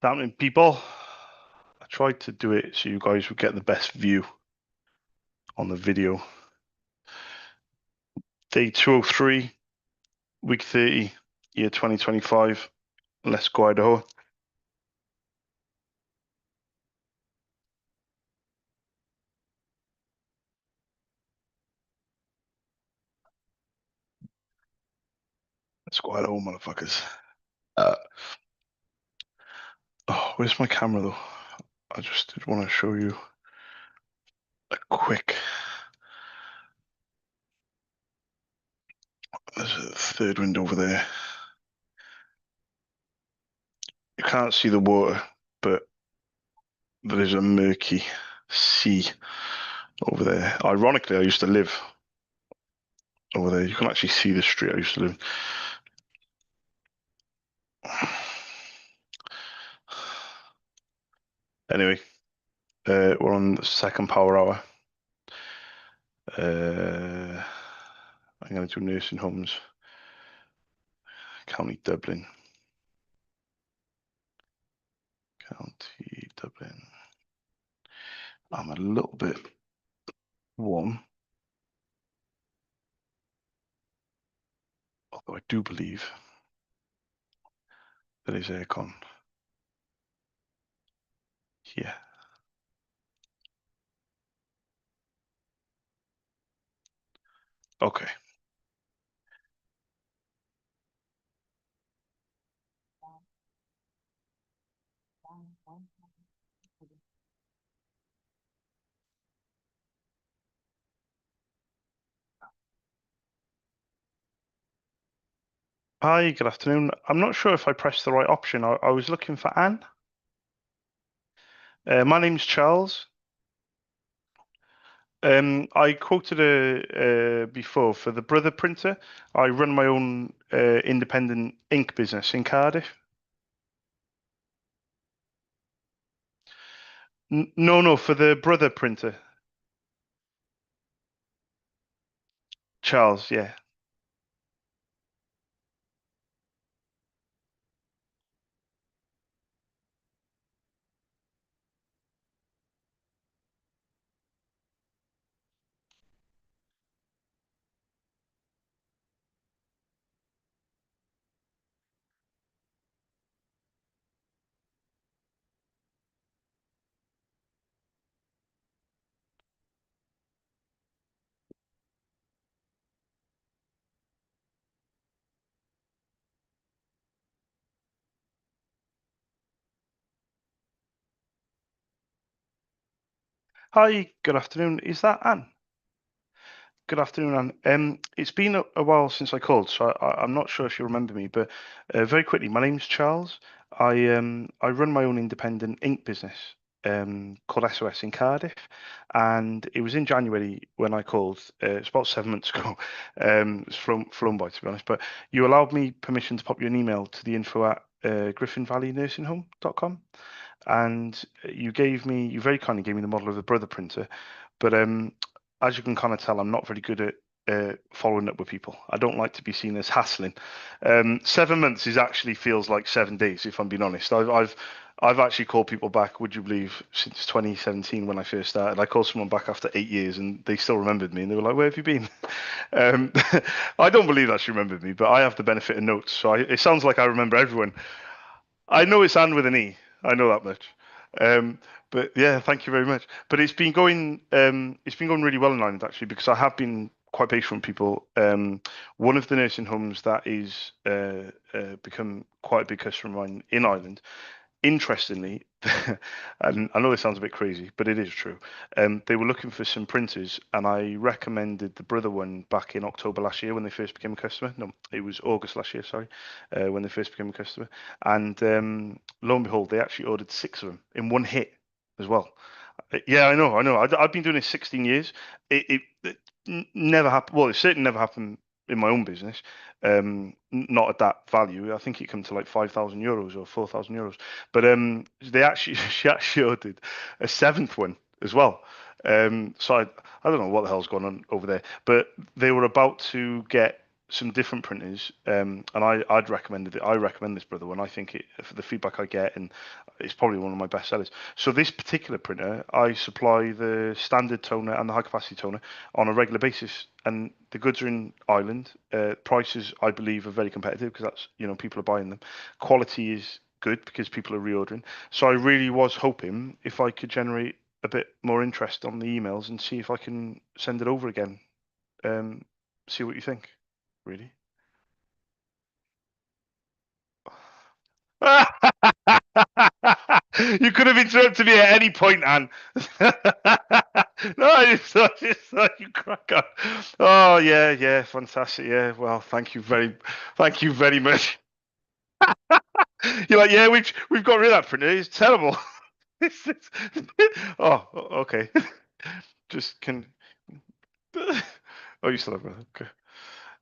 Damn people. I tried to do it so you guys would get the best view on the video. Day 203, week 30, year 2025. Let's go Idaho. Let's go Idaho, motherfuckers. Uh, oh, where's my camera though? I just did want to show you a quick. There's a third window over there. You can't see the water, but there is a murky sea over there. Ironically, I used to live over there. You can actually see the street I used to live in. Anyway, we're on the second power hour. I'm going to do nursing homes, County Dublin. County Dublin. I'm a little bit warm, although I do believe there is aircon here. Okay. Hi, good afternoon. I'm not sure if I pressed the right option. I was looking for Anne. My name's Charles. I quoted her before for the brother printer. I run my own independent ink business in Cardiff. No, for the brother printer. Charles, yeah. Hi, good afternoon. Is that Anne? Good afternoon, Anne. It's been a while since I called, so I'm not sure if you remember me, but very quickly, my name's Charles. I run my own independent ink business called SOS in Cardiff, and it was in January when I called. It's about 7 months ago. It's flown by, to be honest, but you allowed me permission to pop you an email to the info at griffinvalleynursing.com, and you very kindly gave me the model of the brother printer, but as you can kind of tell, I'm not very good at following up with people. I don't like to be seen as hassling. 7 months is actually feels like 7 days, if I'm being honest. I've actually called people back, would you believe, since 2017 when I first started. I called someone back after 8 years and they still remembered me and they were like, "Where have you been?" Um, I don't believe that she remembered me, but I have the benefit of notes, so it sounds like I remember everyone. I know it's Anne with an E. I know that much. Um, but yeah, thank you very much. But it's been going really well in Ireland actually because I have been quite patient with people. One of the nursing homes that is become quite a big customer of mine in Ireland. Interestingly, and I know this sounds a bit crazy, but it is true. They were looking for some printers, and I recommended the Brother one back in October last year when they first became a customer. No, it was August last year, sorry, when they first became a customer. And lo and behold, they actually ordered six of them in one hit as well. Yeah, I know. I've been doing this 16 years. It never happened. Well, it certainly never happened in my own business. Not at that value. I think it came to like 5,000 euros or 4,000 euros. But they actually she actually ordered a seventh one as well. So I don't know what the hell's going on over there. But they were about to get some different printers, and I'd recommended it. I recommend this brother one. I think it for the feedback I get, and it's probably one of my best sellers. So this particular printer, I supply the standard toner and the high capacity toner on a regular basis, and the goods are in Ireland. Prices, I believe, are very competitive because that's people are buying them. Quality is good because people are reordering. So I really was hoping if I could generate a bit more interest on the emails and see if I can send it over again. Um, See what you think. Really? You could have interrupted me at any point, Anne. No, I just thought you crack on. Oh yeah, yeah, fantastic. Yeah, well, thank you very much. You're like, yeah, we've got rid of that printer. It's terrible. Oh, okay. Just can. Oh, you still have it. Okay.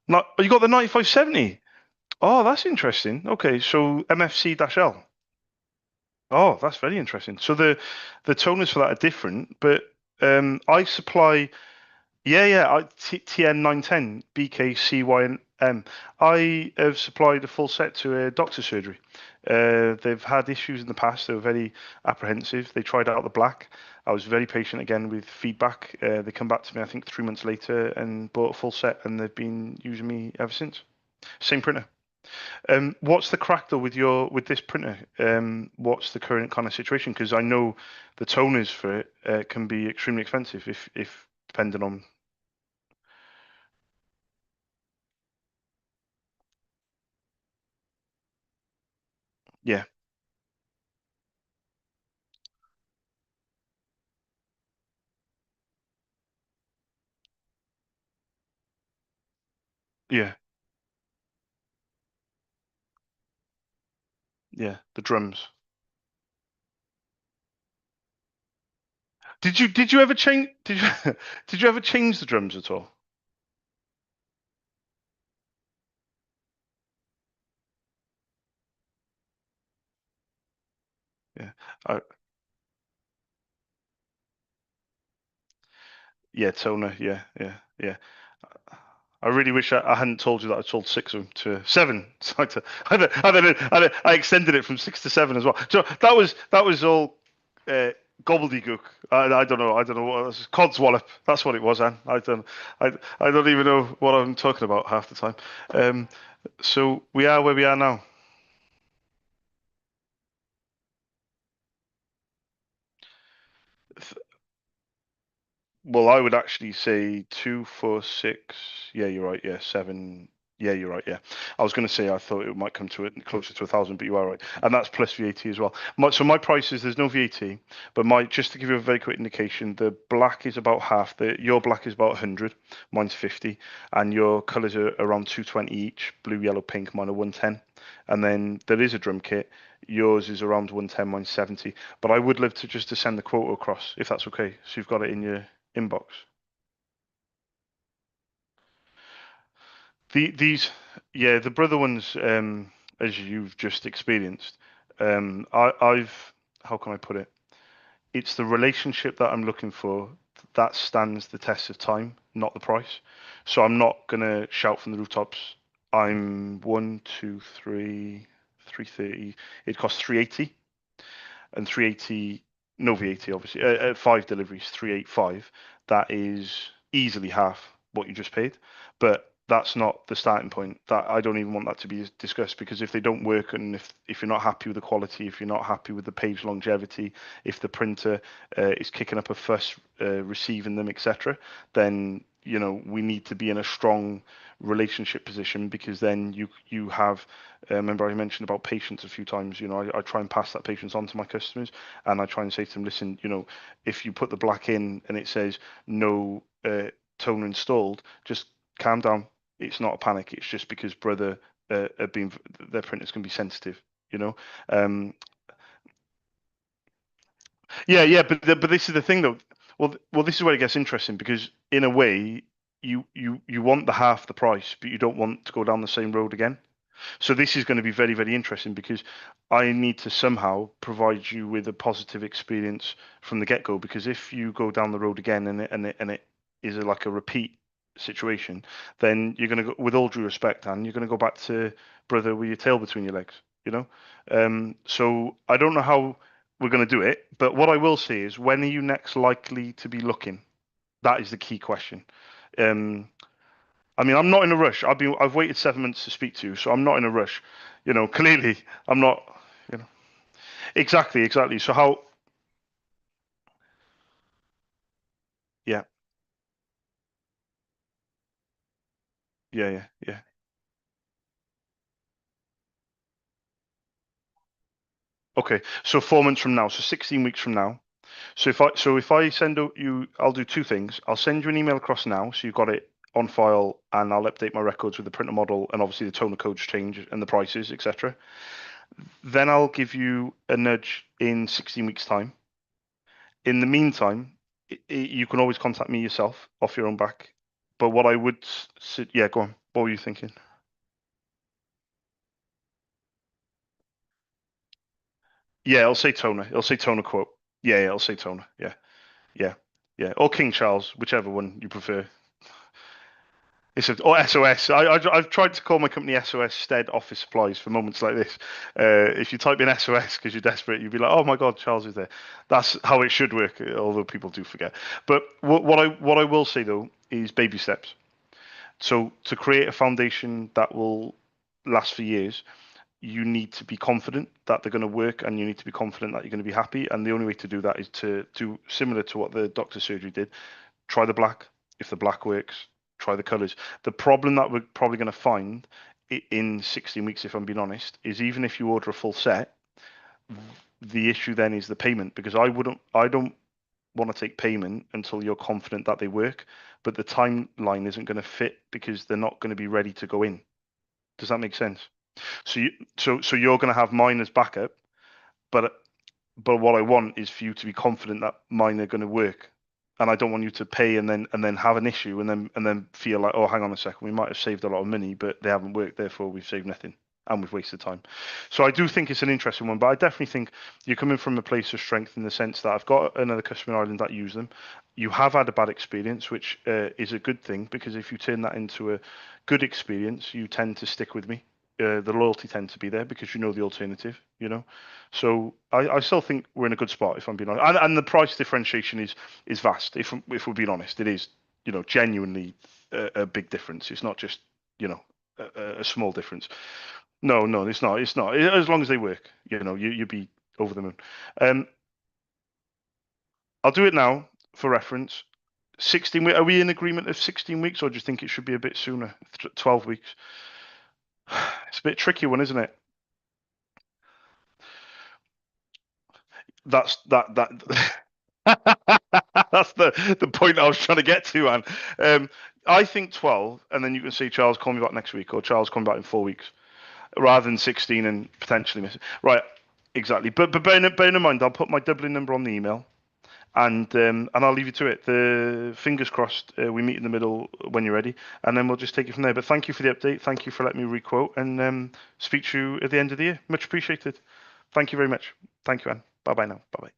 Not. Oh, you got the 9570. Oh, that's interesting. Okay, so MFC-L. Oh, that's very interesting. So the toners for that are different, but I supply TN 910 BKCYM. I have supplied a full set to a doctor's surgery. They've had issues in the past. They were very apprehensive. They tried out the black. I was very patient again with feedback. They come back to me, I think, 3 months later and bought a full set, and they've been using me ever since. Same printer. What's the crack though with this printer? What's the current kind of situation? Because I know the toners for it can be extremely expensive if depending on. Yeah, yeah, yeah. The drums. Did you ever change? Did you did you ever change the drums at all? Yeah, I, yeah, toner. Yeah, yeah, yeah. I really wish I hadn't told you that I sold six of them to seven. So I extended it from six to seven as well. So that was all uh, gobbledygook. I don't know. I don't know what it was. Codswallop. That's what it was, Anne. I don't even know what I'm talking about half the time. Um, so we are where we are now. Well, I would actually say 246. Yeah, you're right. Yeah, seven. Yeah, you're right. Yeah, I was going to say I thought it might come to it closer to 1,000, but you are right, and that's plus VAT as well. So my price is there's no VAT, but my just to give you a very quick indication, the black is about half. Your black is about 100, mine's 50, and your colours are around 220 each. Blue, yellow, pink. Mine are 110, and then there is a drum kit. Yours is around 110, mine's 70. But I would love to just to send the quote across if that's okay. So you've got it in your inbox. Yeah, the brother ones, as you've just experienced, I've, how can I put it? It's the relationship that I'm looking for that stands the test of time, not the price. So I'm not gonna shout from the rooftops. I'm one, two, three, 330. It costs 380 and 380, no VAT obviously, at five deliveries, 385, that is easily half what you just paid. But that's not the starting point. That I don't even want that to be discussed because if they don't work and if you're not happy with the quality, if you're not happy with the page longevity, if the printer is kicking up a fuss receiving them, etc., then we need to be in a strong relationship position because then you have remember I mentioned about patience a few times. I try and pass that patience on to my customers, and I try and say to them, listen, if you put the black in and it says no toner installed, just calm down. It's not a panic. It's just because brother have been their printers can be sensitive. You know, um, yeah, yeah, but this is the thing though. Well, this is where it gets interesting because in a way, you want the half the price, but you don't want to go down the same road again. So this is going to be very, very interesting because I need to somehow provide you with a positive experience from the get-go. Because if you go down the road again and it is like a repeat situation, then you're going to go, with all due respect, and you're going to go back to brother with your tail between your legs, you know? So I don't know how we're going to do it, but what I will say is, when are you next likely to be looking? That is the key question. Um, I mean, I'm not in a rush. I've waited 7 months to speak to you, so I'm not in a rush. Clearly, I'm not. You know, exactly, exactly. So how? Yeah, yeah, yeah, yeah. Okay, so 4 months from now, so 16 weeks from now. So if I send out you, I'll do two things. I'll send you an email across now, so you've got it on file, and I'll update my records with the printer model and obviously the toner codes change and the prices, etc. Then I'll give you a nudge in 16 weeks' time. In the meantime, you can always contact me yourself off your own back. But what I would, yeah, go on. What were you thinking? Yeah, it'll say toner. It'll say toner quote. Yeah, yeah, it'll say toner. Yeah, yeah, yeah. Or King Charles, whichever one you prefer. Or SOS. I've tried to call my company SOS Stead Office Supplies for moments like this. If you type in SOS because you're desperate, you'd be like, "Oh my God, Charles is there." That's how it should work, although people do forget. But what I will say though is baby steps. So to create a foundation that will last for years, you need to be confident that they're going to work, and you need to be confident that you're going to be happy. And the only way to do that is to do similar to what the doctor surgery did. Try the black. If the black works, try the colors. The problem that we're probably going to find in 16 weeks, if I'm being honest, is even if you order a full set, the issue then is the payment, because I don't want to take payment until you're confident that they work, but the timeline isn't going to fit because they're not going to be ready to go in. Does that make sense? So so you're going to have mine as backup, but what I want is for you to be confident that mine are going to work, and I don't want you to pay and then have an issue and then feel like, oh, hang on a second, we might have saved a lot of money, but they haven't worked, therefore we've saved nothing and we've wasted time. So I do think it's an interesting one, but I definitely think you're coming from a place of strength in the sense that I've got another customer in Ireland that use them. You have had a bad experience, which is a good thing, because if you turn that into a good experience, you tend to stick with me. The loyalty tends to be there because you know the alternative, So I still think we're in a good spot, if I'm being honest. And the price differentiation is vast. If we're being honest, it is, genuinely a big difference. It's not just, a small difference. No, no, it's not. It's not. As long as they work, you'd be over the moon. Um, I'll do it now for reference. 16 weeks. Are we in agreement of 16 weeks, or do you think it should be a bit sooner? 12 weeks. It's a bit tricky one, isn't it? That that's the point I was trying to get to, Anne. I think 12, and then you can say, Charles, call me back next week, or Charles, call me back in 4 weeks, rather than 16 and potentially miss it. Right, exactly. But bear in mind, I'll put my Dublin number on the email, and I'll leave you to it. The fingers crossed, we meet in the middle when you're ready, and then we'll just take it from there. But thank you for the update. Thank you for letting me requote, and speak to you at the end of the year. Much appreciated. Thank you very much. Thank you, Anne. Bye bye now. Bye bye.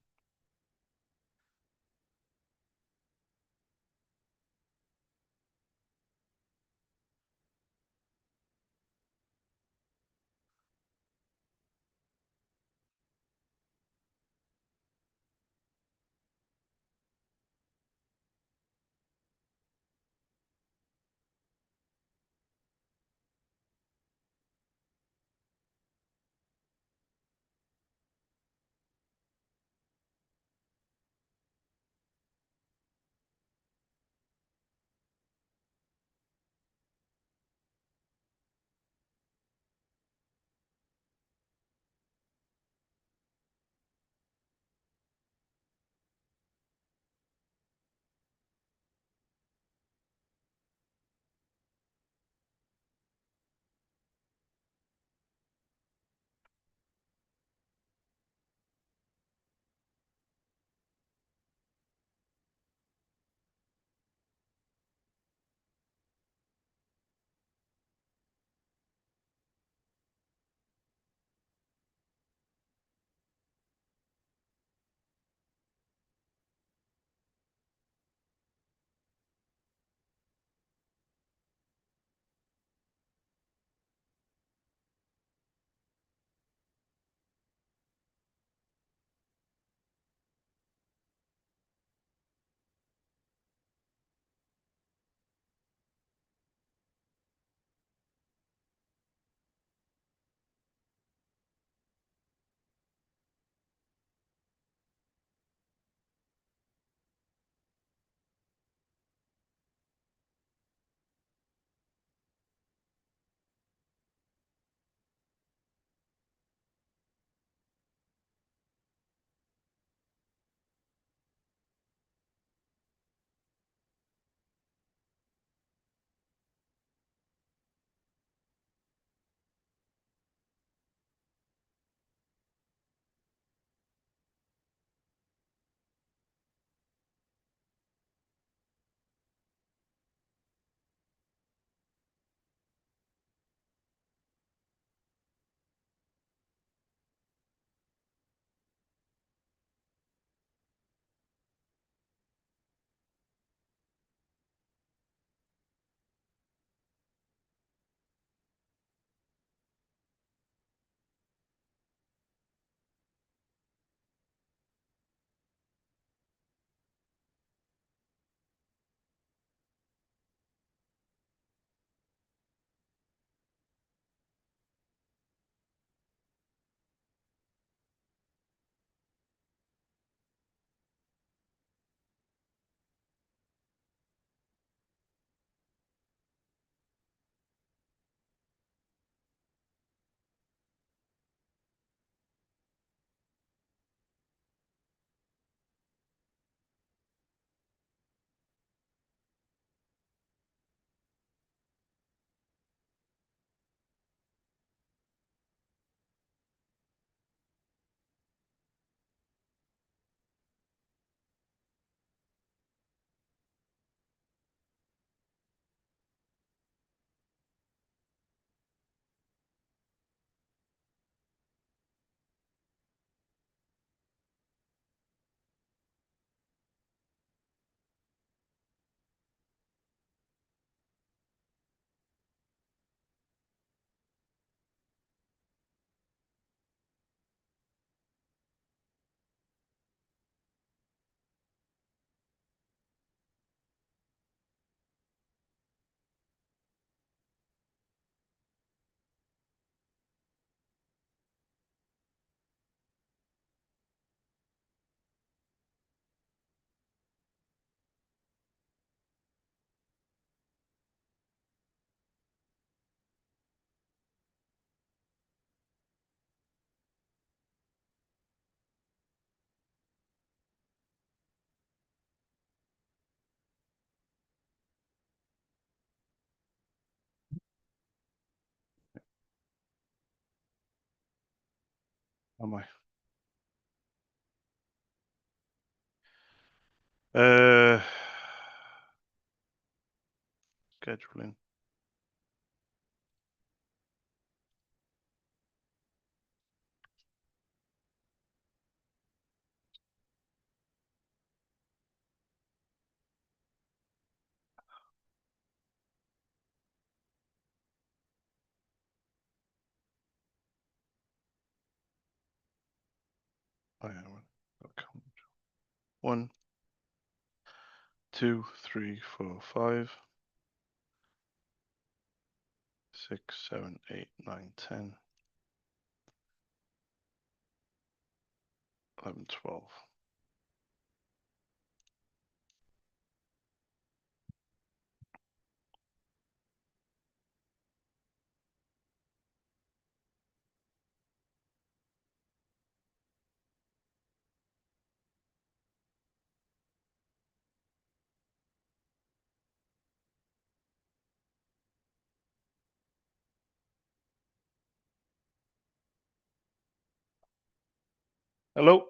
Am I? Scheduling. Oh, yeah, okay. 1, 2, 3, 4, 5, 6, 7, 8, 9, 10, 11, 12. Hello?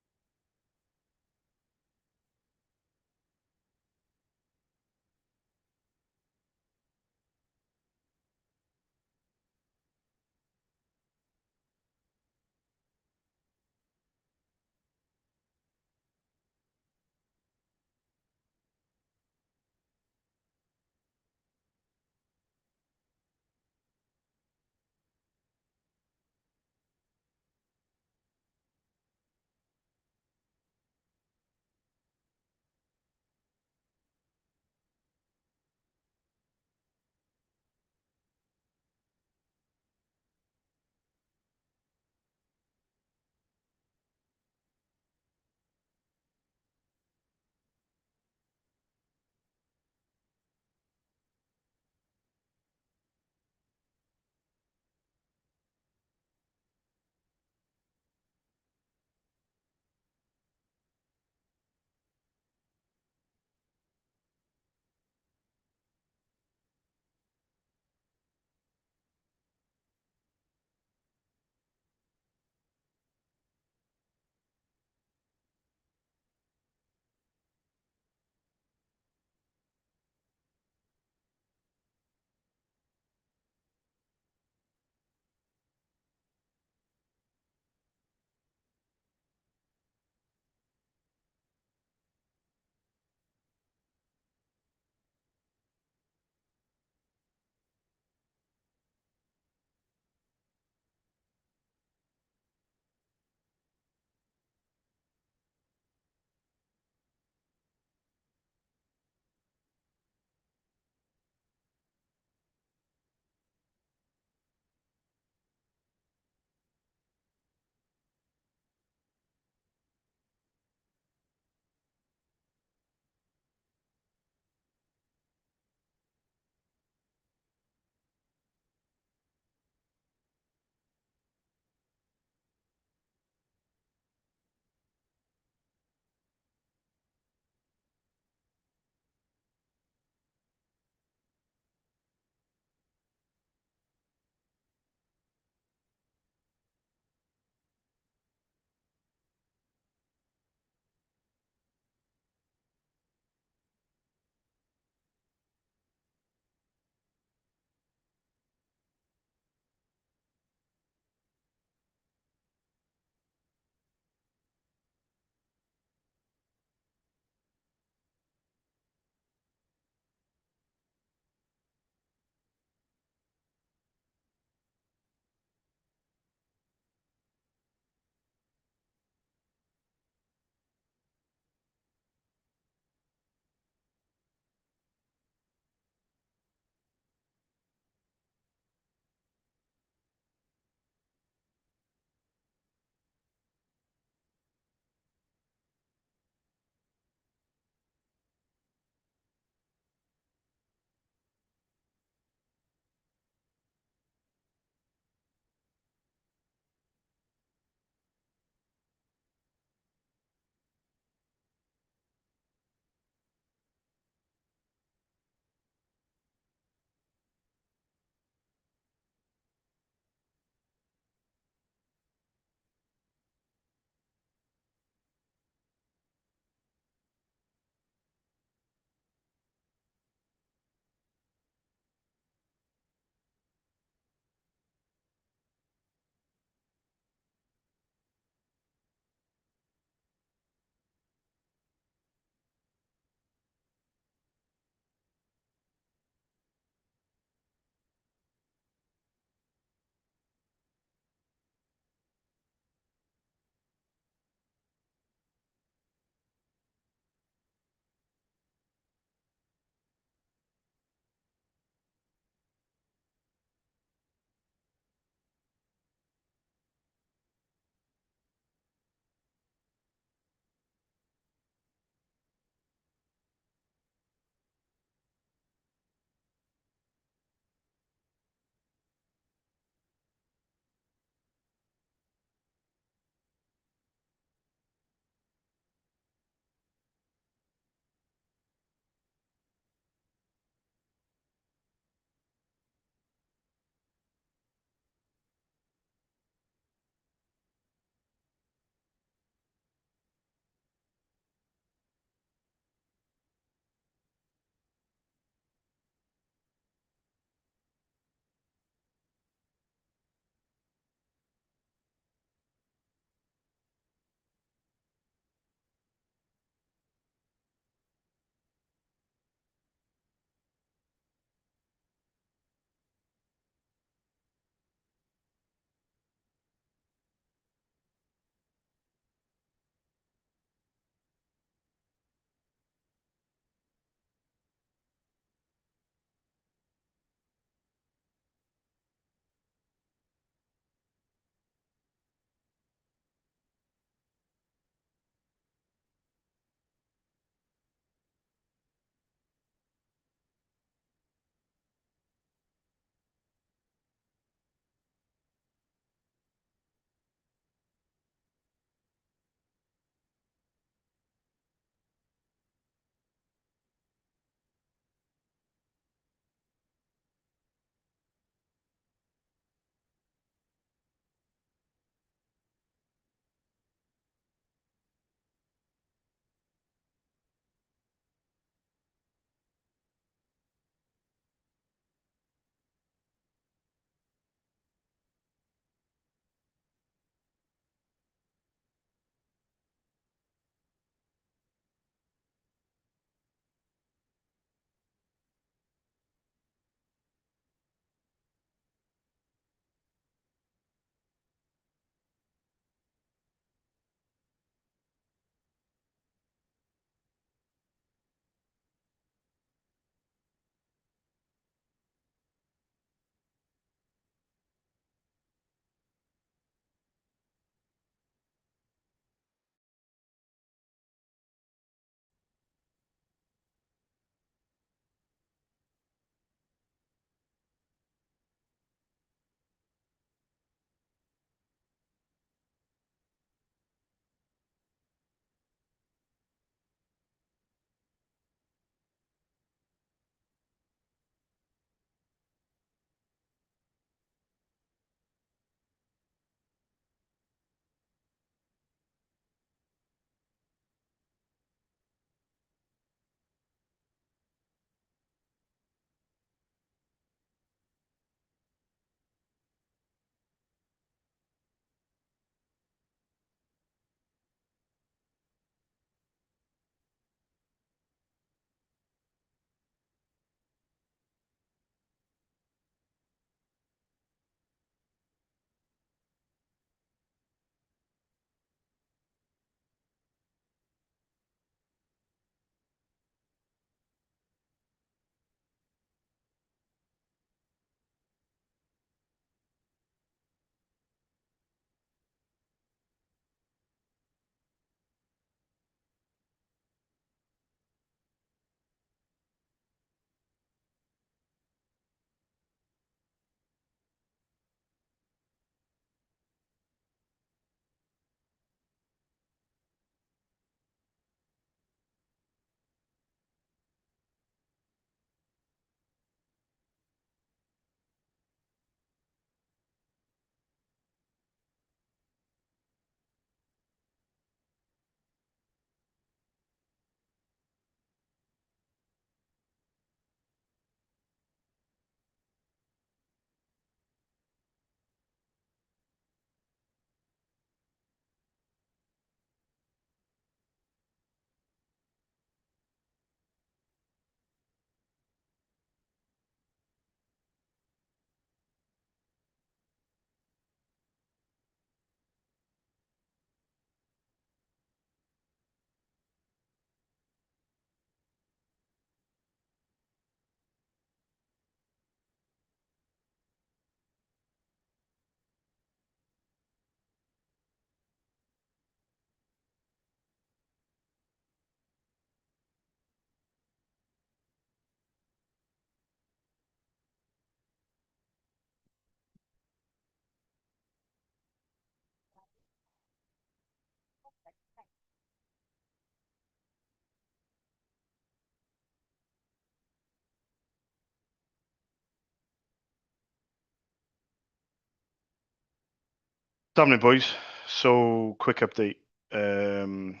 Damn boys. So, quick update. Um,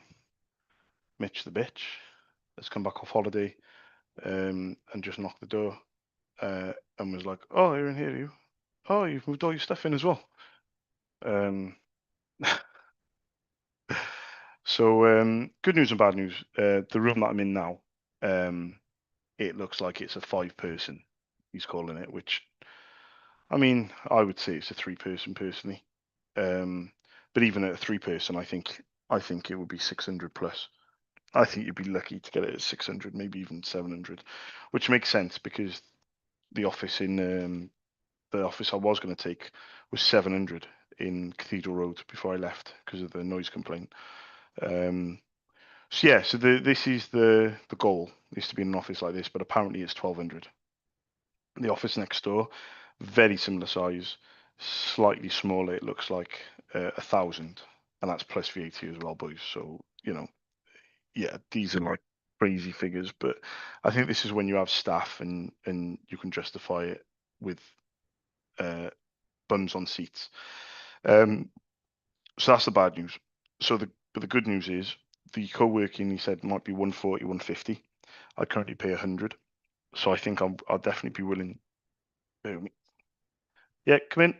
Mitch the bitch has come back off holiday and just knocked the door and was like, "Oh, you're in here, you. Oh, you've moved all your stuff in as well." Um, Good news and bad news. The room that I'm in now, um, it looks like it's a five-person. He's calling it, which I mean, I would say it's a three-person personally. Um, but even at a three-person, I think it would be 600 plus. I think you'd be lucky to get it at 600, maybe even 700, which makes sense because the office in the office I was going to take was 700 in Cathedral Road before I left because of the noise complaint. Um, so yeah, so this is the goal is to be in an office like this, but apparently it's 1200. The office next door, very similar size, slightly smaller. It looks like 1,000, and that's plus VAT as well, boys. So yeah, these are like crazy figures, but I think this is when you have staff and you can justify it with uh, bums on seats. Um, so that's the bad news. But the good news is the co-working he said might be 140, 150. I currently pay 100, so I think I'll definitely be willing. Yeah, come in.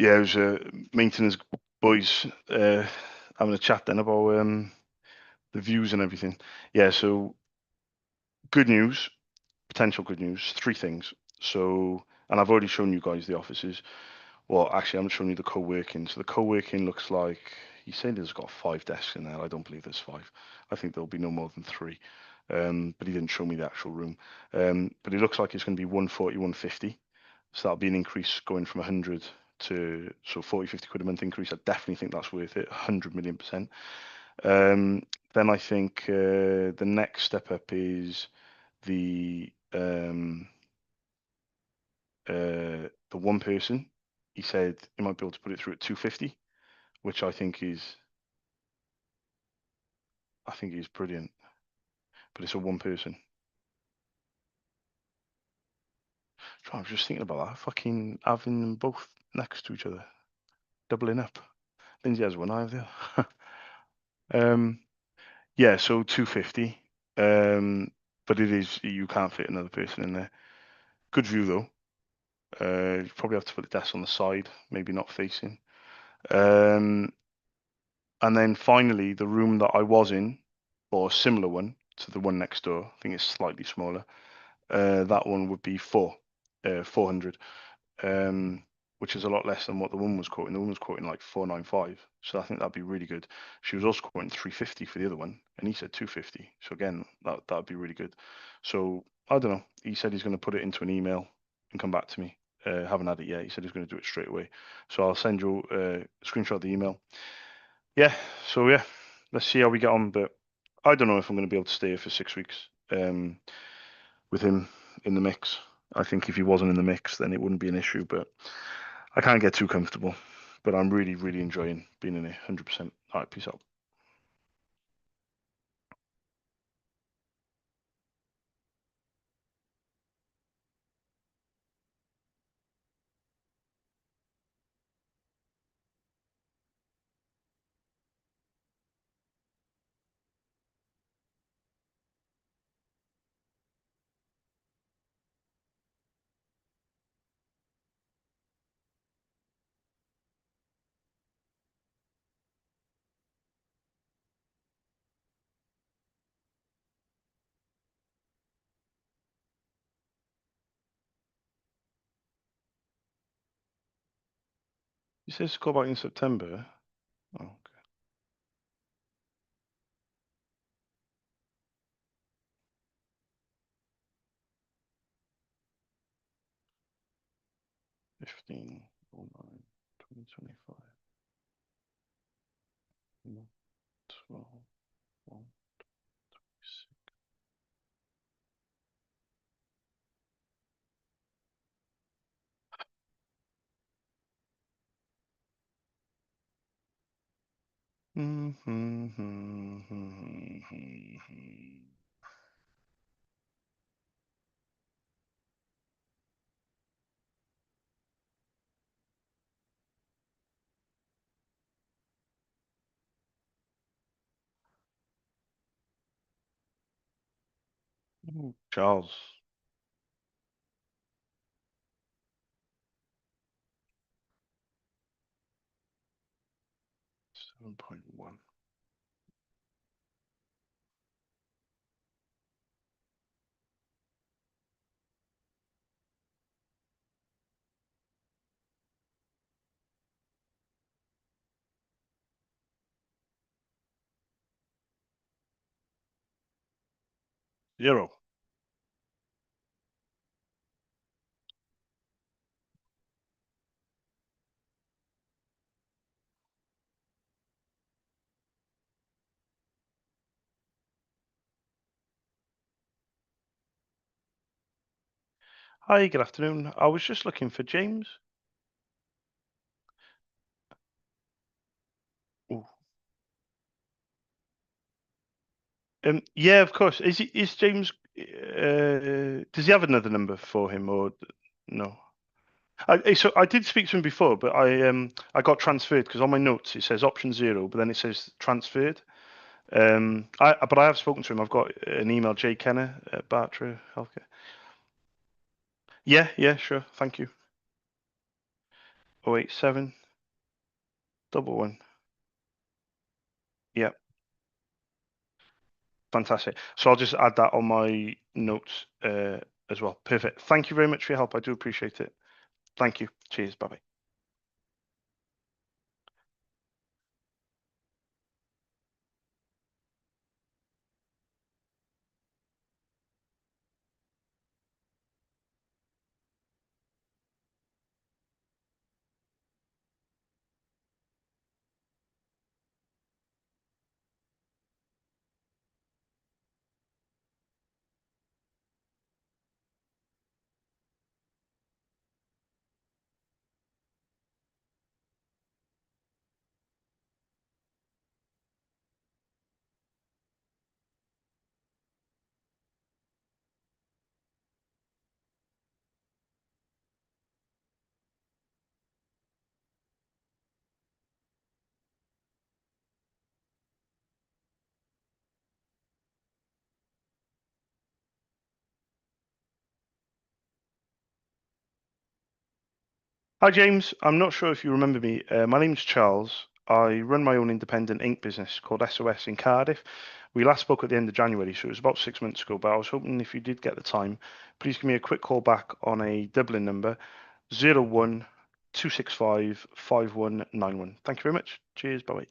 Yeah, it was maintenance boys having a chat then about the views and everything. Yeah, so good news, potential good news, three things. So, and I've already shown you guys the offices. Well, actually, I'm showing you the co-working. So the co-working looks like he said there's got 5 desks in there. I don't believe there's 5. I think there'll be no more than 3. But he didn't show me the actual room. But it looks like it's going to be 140, 150. So that'll be an increase going from 100 to 40, 50 quid a month increase. I definitely think that's worth it. 100 million percent. Then I think the next step up is the the one person. He said he might be able to put it through at 250, which I think is brilliant. But it's a one person. I was just thinking about that. Fucking having them both next to each other, doubling up. Lindsay has one, I have the other. Yeah, so 250. But it is, you can't fit another person in there. Good view though. You probably have to put the desk on the side, maybe not facing. Um, and then finally, the room that I was in, or a similar one to the one next door, I think it's slightly smaller. That one would be 400, um, which is a lot less than what the woman was quoting. The woman was quoting like 495, so I think that'd be really good. She was also quoting 350 for the other one, and he said 250. So again, that'd be really good. So I don't know. He said he's going to put it into an email and come back to me. Haven't had it yet. He said he's going to do it straight away. So I'll send you a screenshot of the email. Yeah. So yeah, let's see how we get on. But I don't know if I'm going to be able to stay here for 6 weeks. With him in the mix. I think if he wasn't in the mix, then it wouldn't be an issue. But I can't get too comfortable. But I'm really, really enjoying being in here. 100%. All right, peace out. He says call back in September. Oh, okay. 15/09/2025. 12. 1, 6. Charles. 7.1. Zero. Hi, good afternoon. I was just looking for James. Ooh. Yeah, of course. Is James? Does he have another number for him or no? So I did speak to him before, but I got transferred because on my notes it says option 0, but then it says transferred. But I have spoken to him. I've got an email, Jay Kenner at Bartra Healthcare. Yeah, yeah, sure. Thank you. 087 11. Yeah, fantastic. So I'll just add that on my notes as well. Perfect. Thank you very much for your help. I do appreciate it. Thank you. Cheers. Bye bye. Hi, James. I'm not sure if you remember me. My name's Charles. I run my own independent ink business called SOS in Cardiff. We last spoke at the end of January, so it was about 6 months ago. But I was hoping if you did get the time, please give me a quick call back on a Dublin number, 01265 5191. Thank you very much. Cheers. Bye bye.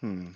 Hmm.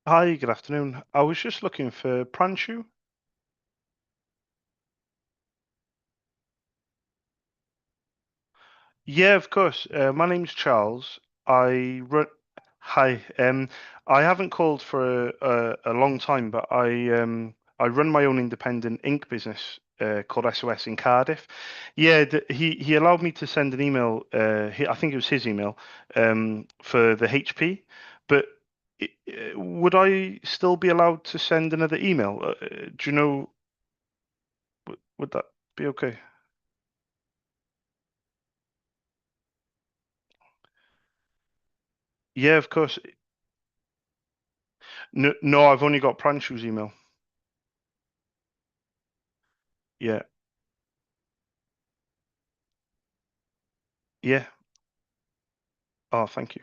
Hi, good afternoon. I was just looking for Pranshu. Yeah, of course. My name's Charles. I run. Hi. I haven't called for a long time, but I run my own independent ink business called SOS in Cardiff. Yeah, he allowed me to send an email. I think it was his email for the HP, but would I still be allowed to send another email? Do you know? Would that be okay? Yeah, of course. No, no, I've only got Pranshu's email. Yeah, yeah. Oh, thank you.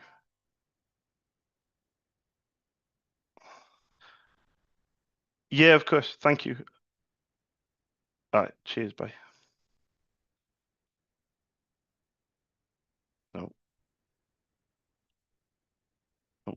Yeah, of course. Thank you. All right. Cheers. Bye. No, no.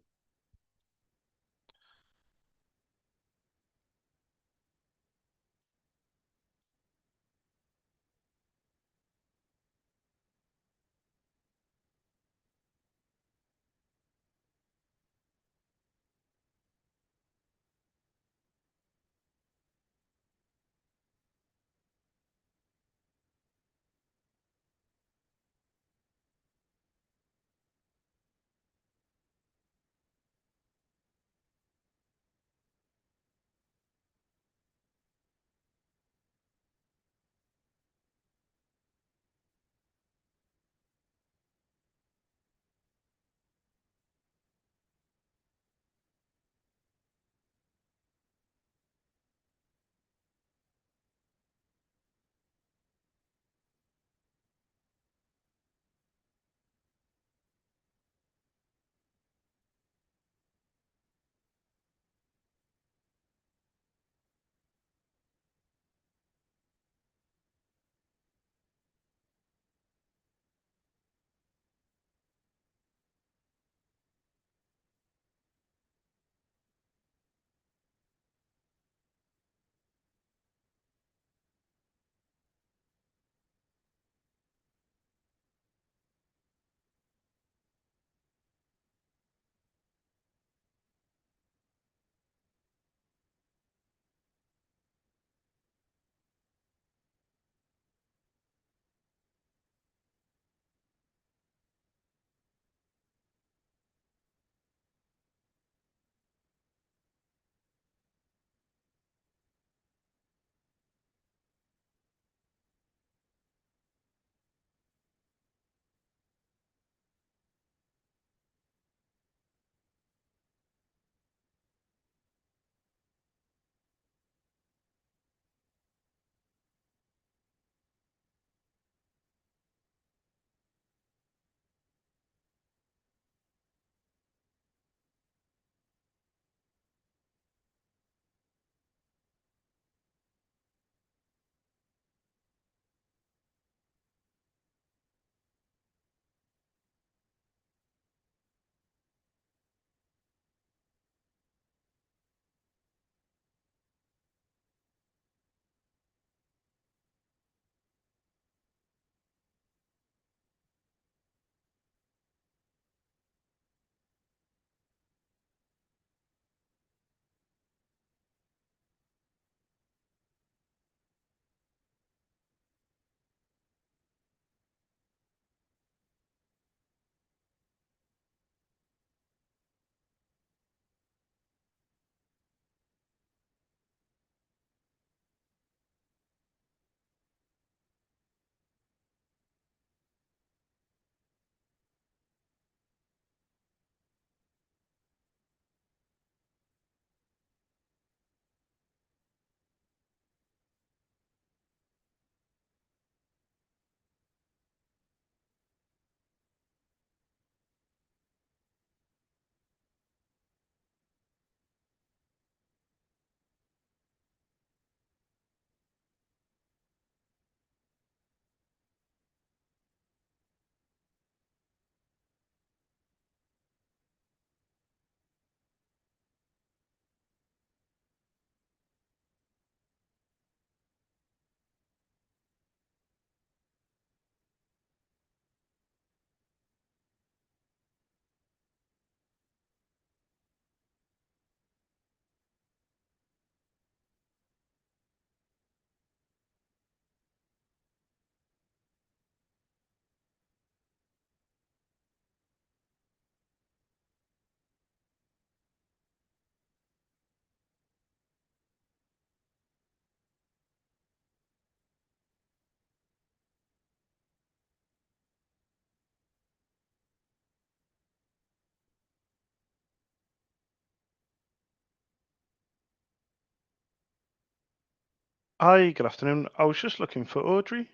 Hi, good afternoon. I was just looking for Audrey.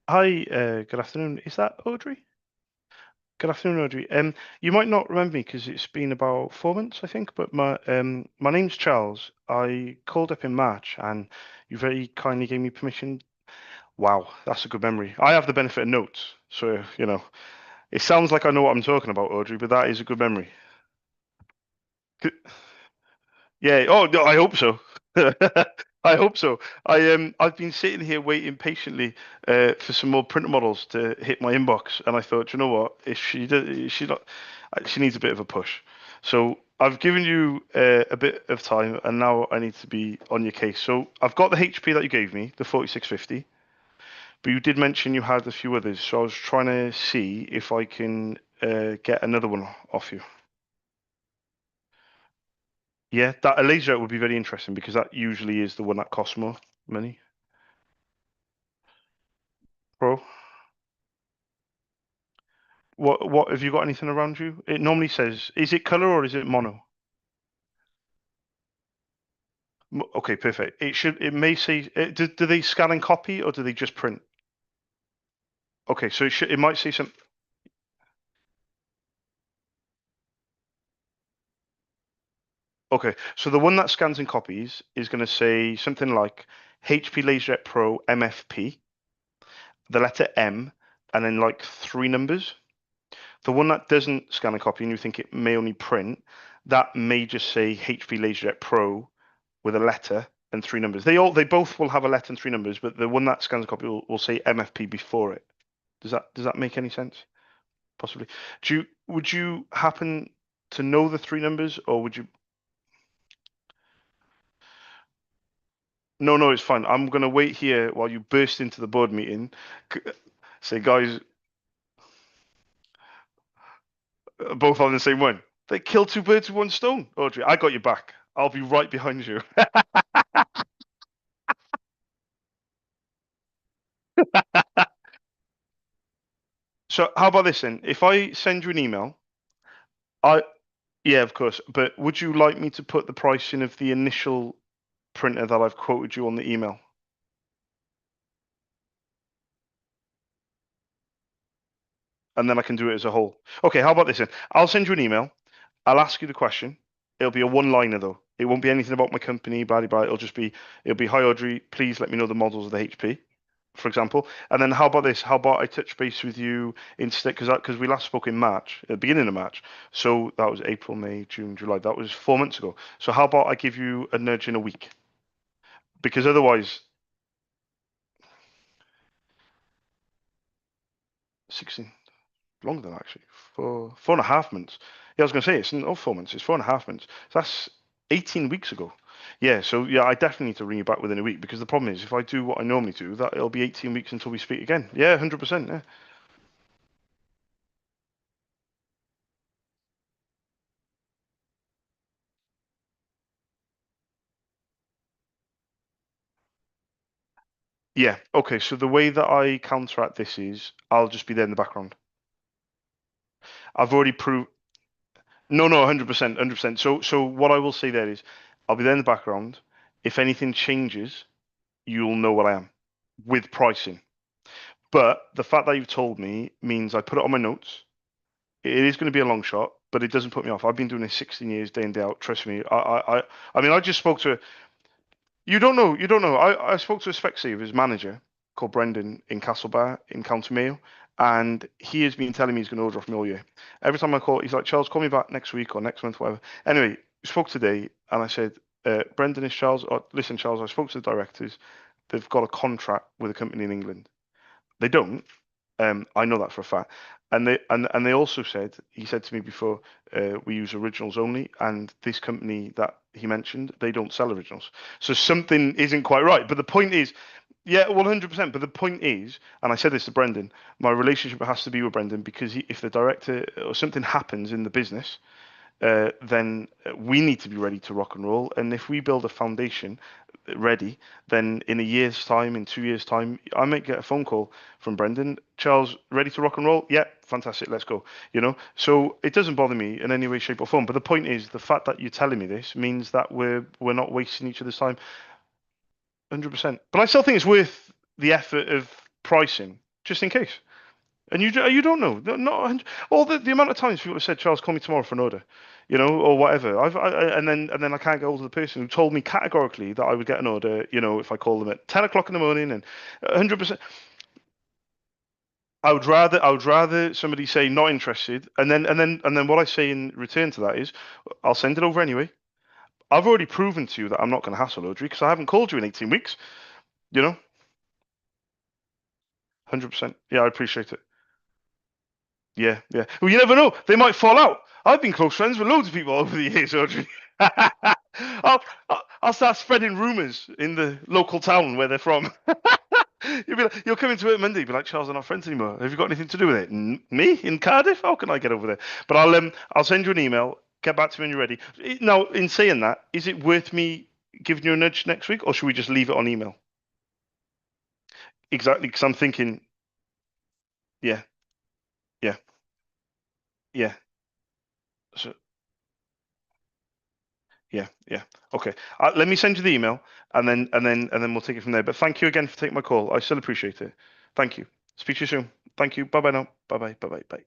Hi, good afternoon. Is that Audrey? Good afternoon, Audrey. You might not remember me because it's been about 4 months, I think. But my name's Charles. I called up in March, and you very kindly gave me permission. Wow, that's a good memory. I have the benefit of notes, so it sounds like I know what I'm talking about, Audrey. But that is a good memory. Yeah. Oh no, I hope so. I hope so. I've been sitting here waiting patiently for some more printer models to hit my inbox, and I thought, you know what? If she did, if she not, she needs a bit of a push. So I've given you a bit of time, and now I need to be on your case. So I've got the HP that you gave me, the 4650, but you did mention you had a few others. So I was trying to see if I can get another one off you. Yeah, that a laser would be very interesting because that usually is the one that costs more money. Pro, what have you got anything around you? It normally says, is it color or is it mono? Okay, perfect. It may say, do they scan and copy or do they just print? Okay, so it might say some. Okay, so the one that scans and copies is going to say something like HP LaserJet Pro MFP, the letter M, and then like three numbers. The one that doesn't scan and copy and you think it may only print, that may just say HP LaserJet Pro with a letter and three numbers. They both will have a letter and three numbers, but the one that scans a copy will say MFP before it. Does that make any sense? Possibly. Would you happen to know the three numbers, or would you? No, no, it's fine. I'm gonna wait here while you burst into the board meeting. C- Say, guys, both on the same one. They kill two birds with one stone. Audrey, I got your back. I'll be right behind you. So how about this then? If I send you an email, I yeah, of course. But would you like me to put the pricing of the initial printer that I've quoted you on the email, and then I can do it as a whole? Okay, how about this then? I'll send you an email. I'll ask you the question. It'll be a one-liner though. It won't be anything about my company, blah blah blah. It'll be hi Audrey, please let me know the models of the HP, for example. And then how about this? How about I touch base with you instead because we last spoke in March, at the beginning of March. So that was April, May, June, July. That was 4 months ago. So how about I give you a nudge in a week? Because otherwise, 16 longer than that, actually. For 4.5 months. Yeah, I was going to say it's not 4 months. It's 4.5 months. So that's 18 weeks ago. Yeah. So yeah, I definitely need to ring you back within a week because the problem is if I do what I normally do, that it'll be 18 weeks until we speak again. Yeah, 100%. Yeah. Yeah. Okay. So the way that I counteract this is I'll just be there in the background. I've already proved. No, no, 100%, 100%. So what I will say there is I'll be there in the background. If anything changes, you'll know what I am with pricing. But the fact that you've told me means I put it on my notes. It is going to be a long shot, but it doesn't put me off. I've been doing this 16 years, day in, day out. Trust me. I mean, I just spoke to. You don't know. You don't know. I spoke to a Spexy of his manager called Brendan in Castlebar in County Mayo, and he has been telling me he's going to order off me all year. Every time I call, he's like, Charles, call me back next week or next month, whatever. Anyway, we spoke today, and I said, Brendan is Charles. Listen, Charles, I spoke to the directors. They've got a contract with a company in England. They don't. I know that for a fact. And they also said he said to me before we use originals only, and this company that he mentioned they don't sell originals. So something isn't quite right. But the point is, yeah, 100%. But the point is, and I said this to Brendan, my relationship has to be with Brendan because if the director or something happens in the business, then we need to be ready to rock and roll. And if we build a foundation, ready, then in a year's time, in 2 years' time, I might get a phone call from Brendan. Charles, ready to rock and roll? Yeah, fantastic, let's go. So it doesn't bother me in any way, shape, or form. But the point is, the fact that you're telling me this means that we're not wasting each other's time. 100%. But I still think it's worth the effort of pricing, just in case. And you don't know. Not all the amount of times people have said, "Charles, call me tomorrow for an order," or whatever. And then I can't get hold of the person who told me categorically that I would get an order, if I call them at 10 o'clock in the morning, and 100%. I would rather somebody say not interested, and then what I say in return to that is, I'll send it over anyway. I've already proven to you that I'm not going to hassle Audrey because I haven't called you in 18 weeks. You know, 100%. Yeah, I appreciate it. Yeah, yeah. Well, you never know. They might fall out. I've been close friends with loads of people over the years, Audrey. I'll start spreading rumors in the local town where they're from. You'll come into it Monday, be like, Charles, are not friends anymore. Have you got anything to do with it? Me in Cardiff? How can I get over there? But I'll send you an email. Get back to me when you're ready. Now, in saying that, is it worth me giving you a nudge next week, or should we just leave it on email? Exactly, because I'm thinking, yeah, yeah, yeah. So yeah, yeah. Okay. Let me send you the email, and then we'll take it from there. But thank you again for taking my call. I still appreciate it. Thank you. Speak to you soon. Thank you. Bye bye now. Bye bye. Bye bye. Bye.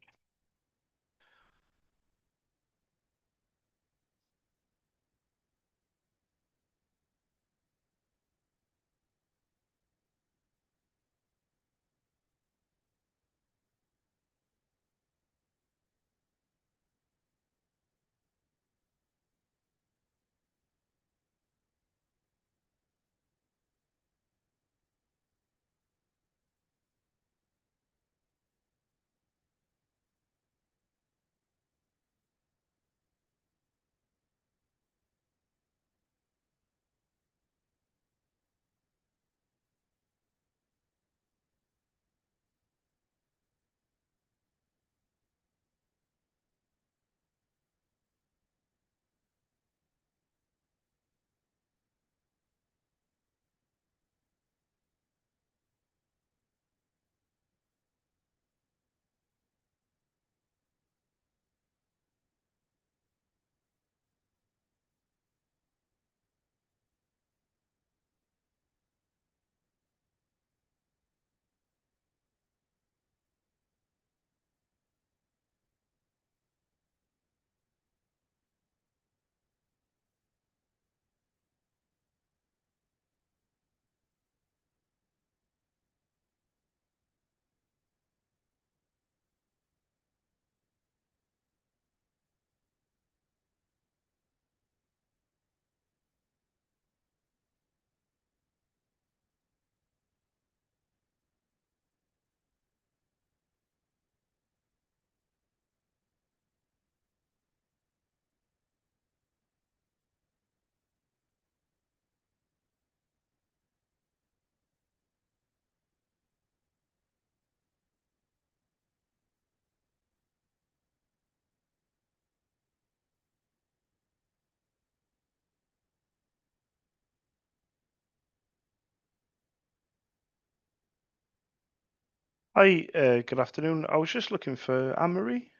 Hi. Good afternoon. I was just looking for Anne-Marie.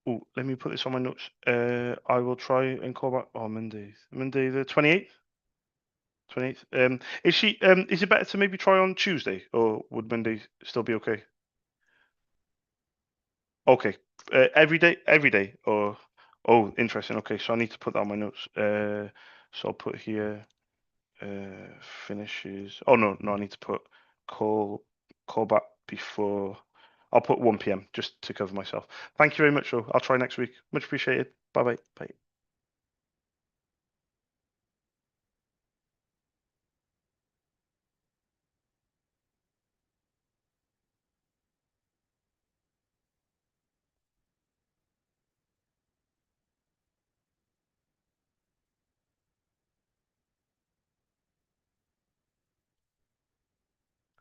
Oh, let me put this on my notes. I will try and call back on Monday. Monday the 28th. 28th. Is it better to maybe try on Tuesday, or would Monday still be okay? Okay. Every day, every day, or interesting. Okay, so I need to put that on my notes. So I'll put here finishes. Oh no, no, I need to put call call back before. I'll put 1 p.m. just to cover myself. Thank you very much, though. I'll try next week. Much appreciated. Bye bye. Bye.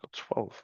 Got 12.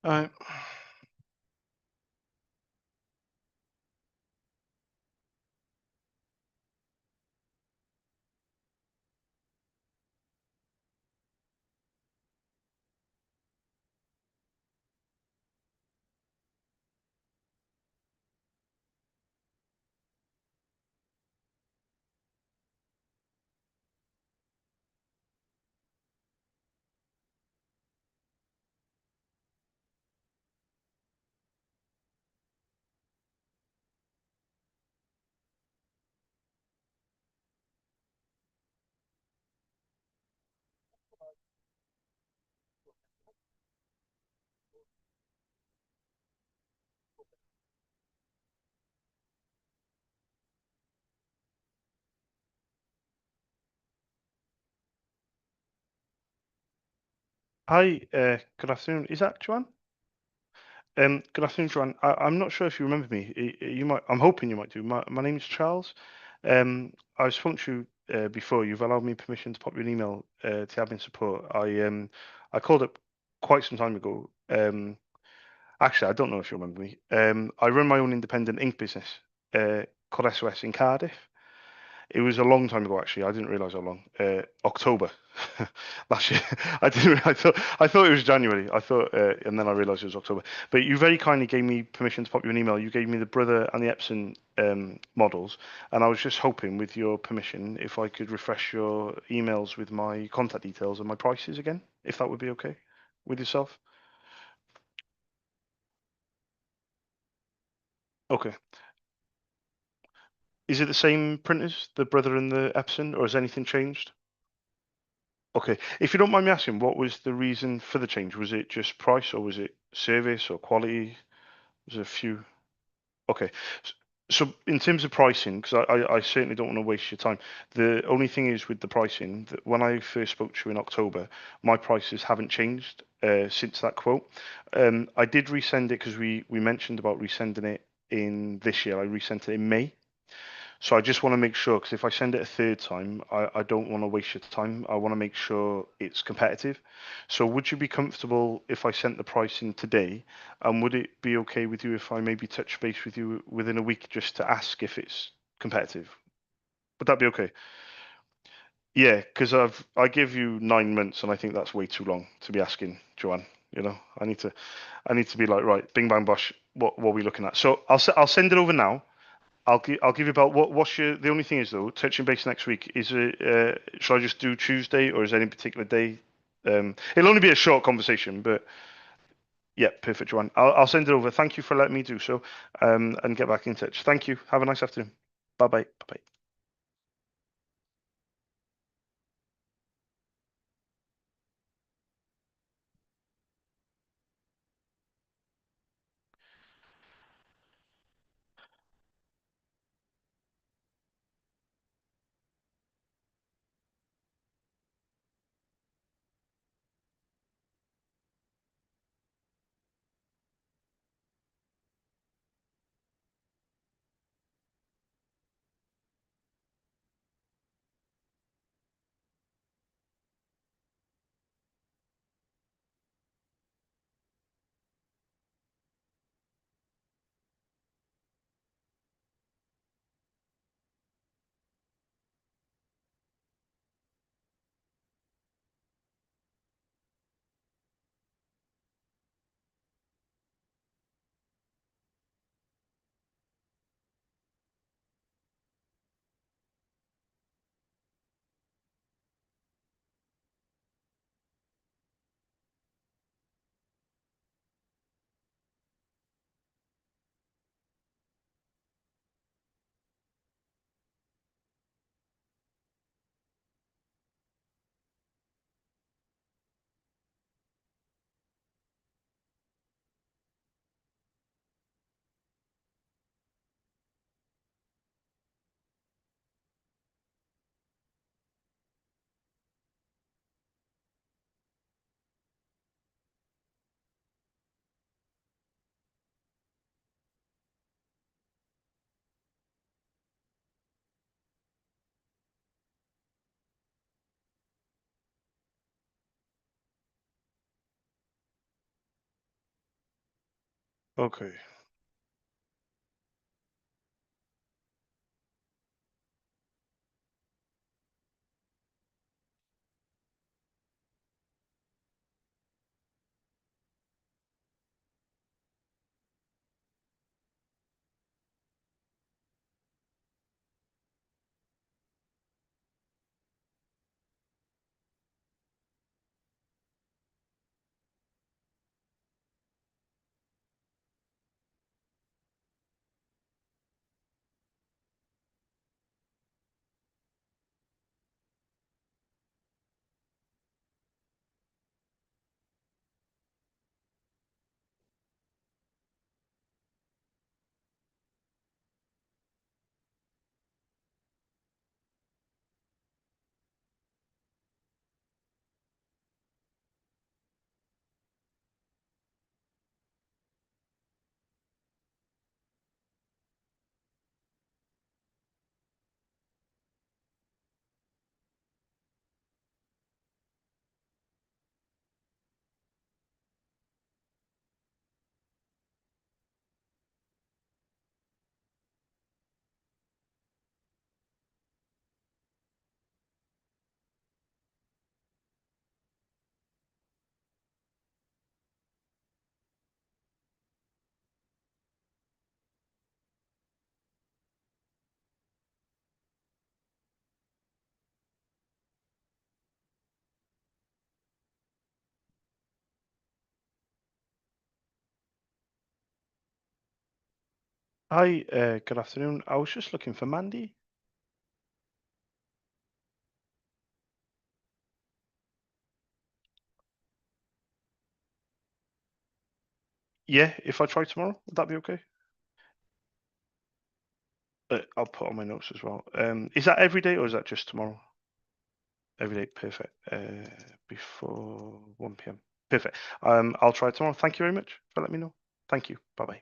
Uh, Hi, good afternoon. Is that Joanne? Good afternoon, Joanne. I'm not sure if you remember me. You might. I'm hoping you might do. My name's Charles. I was spoken to you before. You've allowed me permission to pop you an email to admin support. I called up quite some time ago. Actually, I don't know if you remember me. I run my own independent ink business called SOS in Cardiff. It was a long time ago, actually. I didn't realise how long. October last year. I didn't. I thought it was January. I thought, and then I realised it was October. But you very kindly gave me permission to pop you an email. You gave me the Brother and the Epson models, and I was just hoping, with your permission, if I could refresh your emails with my contact details and my prices again, if that would be okay with yourself. Okay. Is it the same printers, the Brother and the Epson, or has anything changed? Okay. If you don't mind me asking, what was the reason for the change? Was it just price or was it service or quality? Was it a few? Okay. S- So in terms of pricing, because I certainly don't want to waste your time, the only thing is with the pricing that when I first spoke to you in October, my prices haven't changed since that quote. I did resend it because we mentioned about resending it in this year. I resent it in May. So I just want to make sure, because if I send it a third time, I don't want to waste your time. I want to make sure it's competitive. So would you be comfortable if I sent the pricing today? And would it be okay with you if I maybe touch base with you within a week just to ask if it's competitive? Would that be okay? Yeah, because I give you 9 months, and I think that's way too long to be asking, Joanne. I need to be like, right, bing bang bosh. What are we looking at? So I'll send it over now. I'll give you about what's your the only thing is though touching base next week is it shall I just do Tuesday or is there any particular day? It'll only be a short conversation, but yeah, perfect, Joanne. I'll send it over. Thank you for letting me do so, and get back in touch. Thank you. Have a nice afternoon. Bye bye. Bye bye. Okay. Hi, good afternoon. I was just looking for Mandy. Yeah, if I try tomorrow, would that be okay? I'll put on my notes as well. Is that every day or is that just tomorrow? Every day, perfect. Before 1 p.m. Perfect. I'll try tomorrow. Thank you very much for letting me know. Thank you. Bye-bye.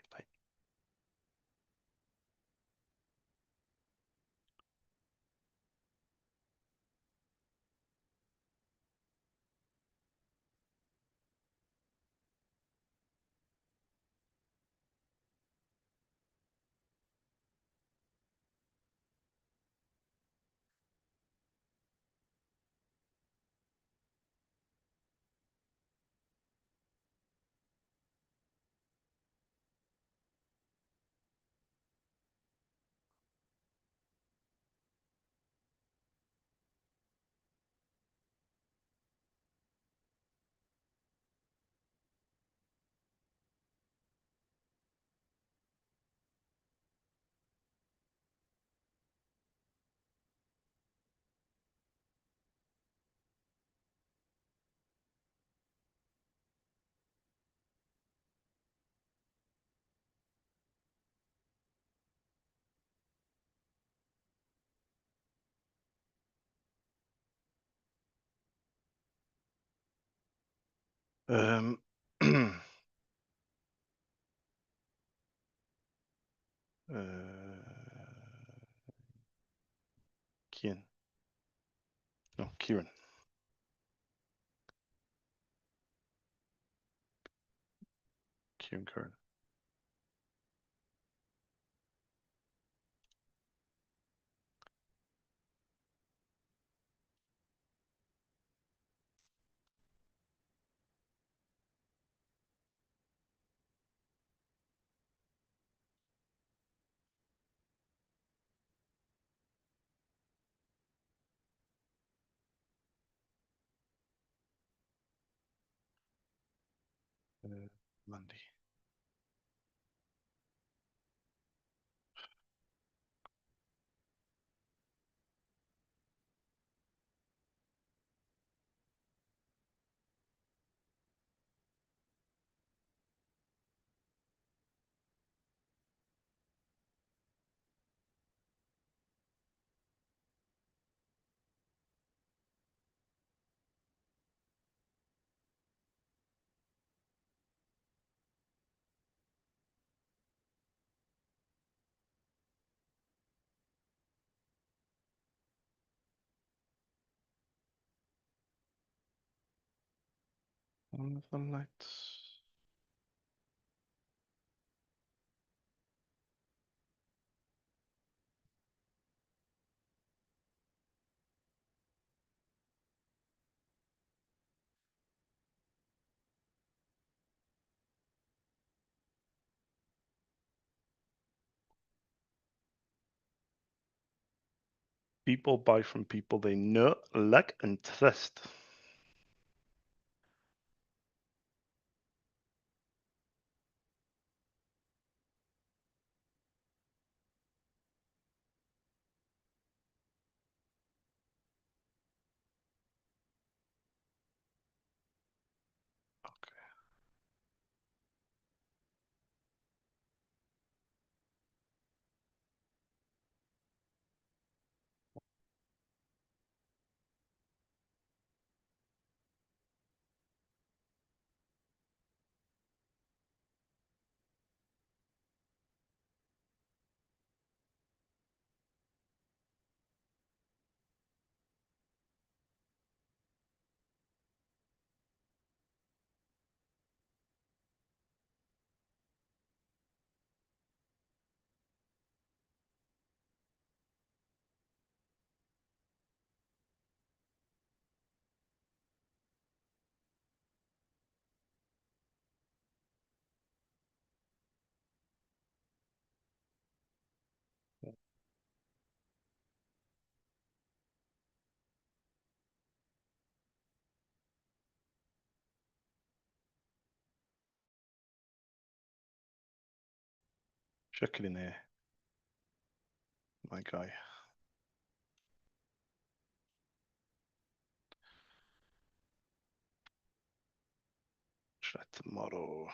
Bye. Um, Kian. No, Kieran. Kieran Curran. Mandy. One of the lights. People buy from people they know, like, and trust. Okay. Check it in here, my guy. Try tomorrow.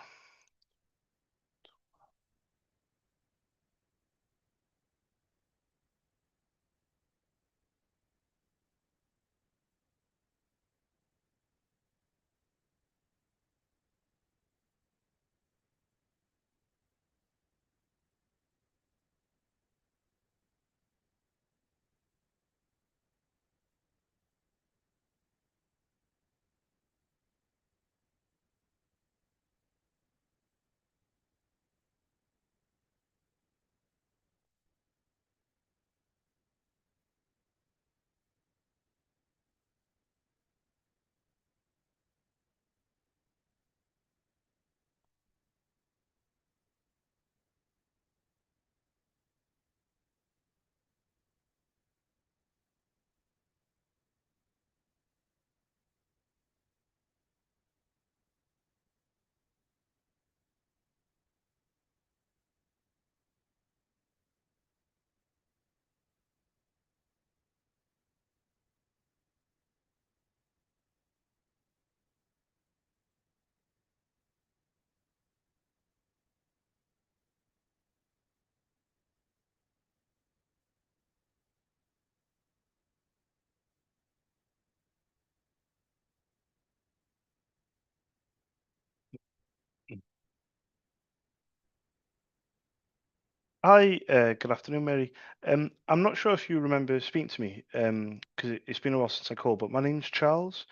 Hi, good afternoon, Mary. I'm not sure if you remember speaking to me, because it's been a while since I called, but my name's Charles.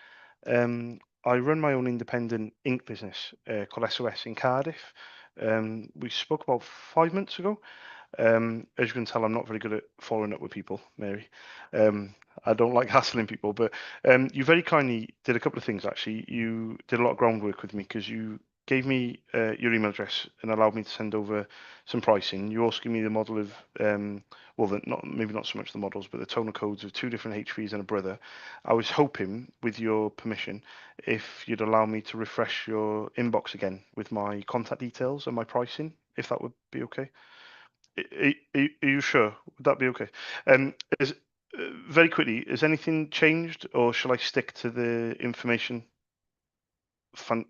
I run my own independent ink business called SOS in Cardiff. We spoke about 5 months ago. As you can tell, I'm not very good at following up with people, Mary. Um, I don't like hassling people, but you very kindly did a couple of things actually. You did a lot of groundwork with me because you gave me your email address and allowed me to send over some pricing. You also gave me the model of, well, not maybe not so much the models, but the toner codes of two different HVs and a brother. I was hoping, with your permission, if you'd allow me to refresh your inbox again with my contact details and my pricing, if that would be okay. Are you sure? Would that be okay? Is very quickly, has anything changed, or shall I stick to the information? Fan,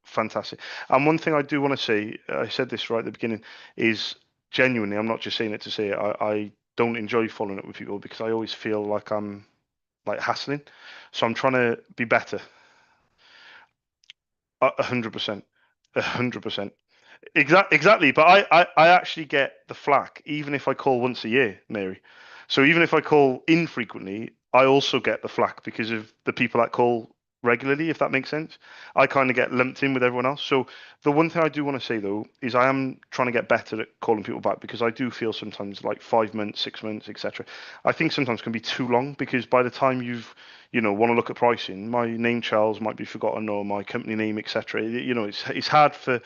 Fantastic. And one thing I do want to say, I said this right at the beginning, is genuinely, I'm not just saying it to say it. I don't enjoy following up with people because I always feel like I'm like hassling. So I'm trying to be better. 100%. 100%. Exactly, but I actually get the flack even if I call once a year, Mary. So even if I call infrequently, I also get the flack because of the people that call regularly, if that makes sense. I kind of get lumped in with everyone else. So the one thing I do want to say though is I am trying to get better at calling people back because I do feel sometimes like 5 months, 6 months, etc. I think sometimes can be too long because by the time want to look at pricing, my name Charles might be forgotten or my company name, etc. It's hard for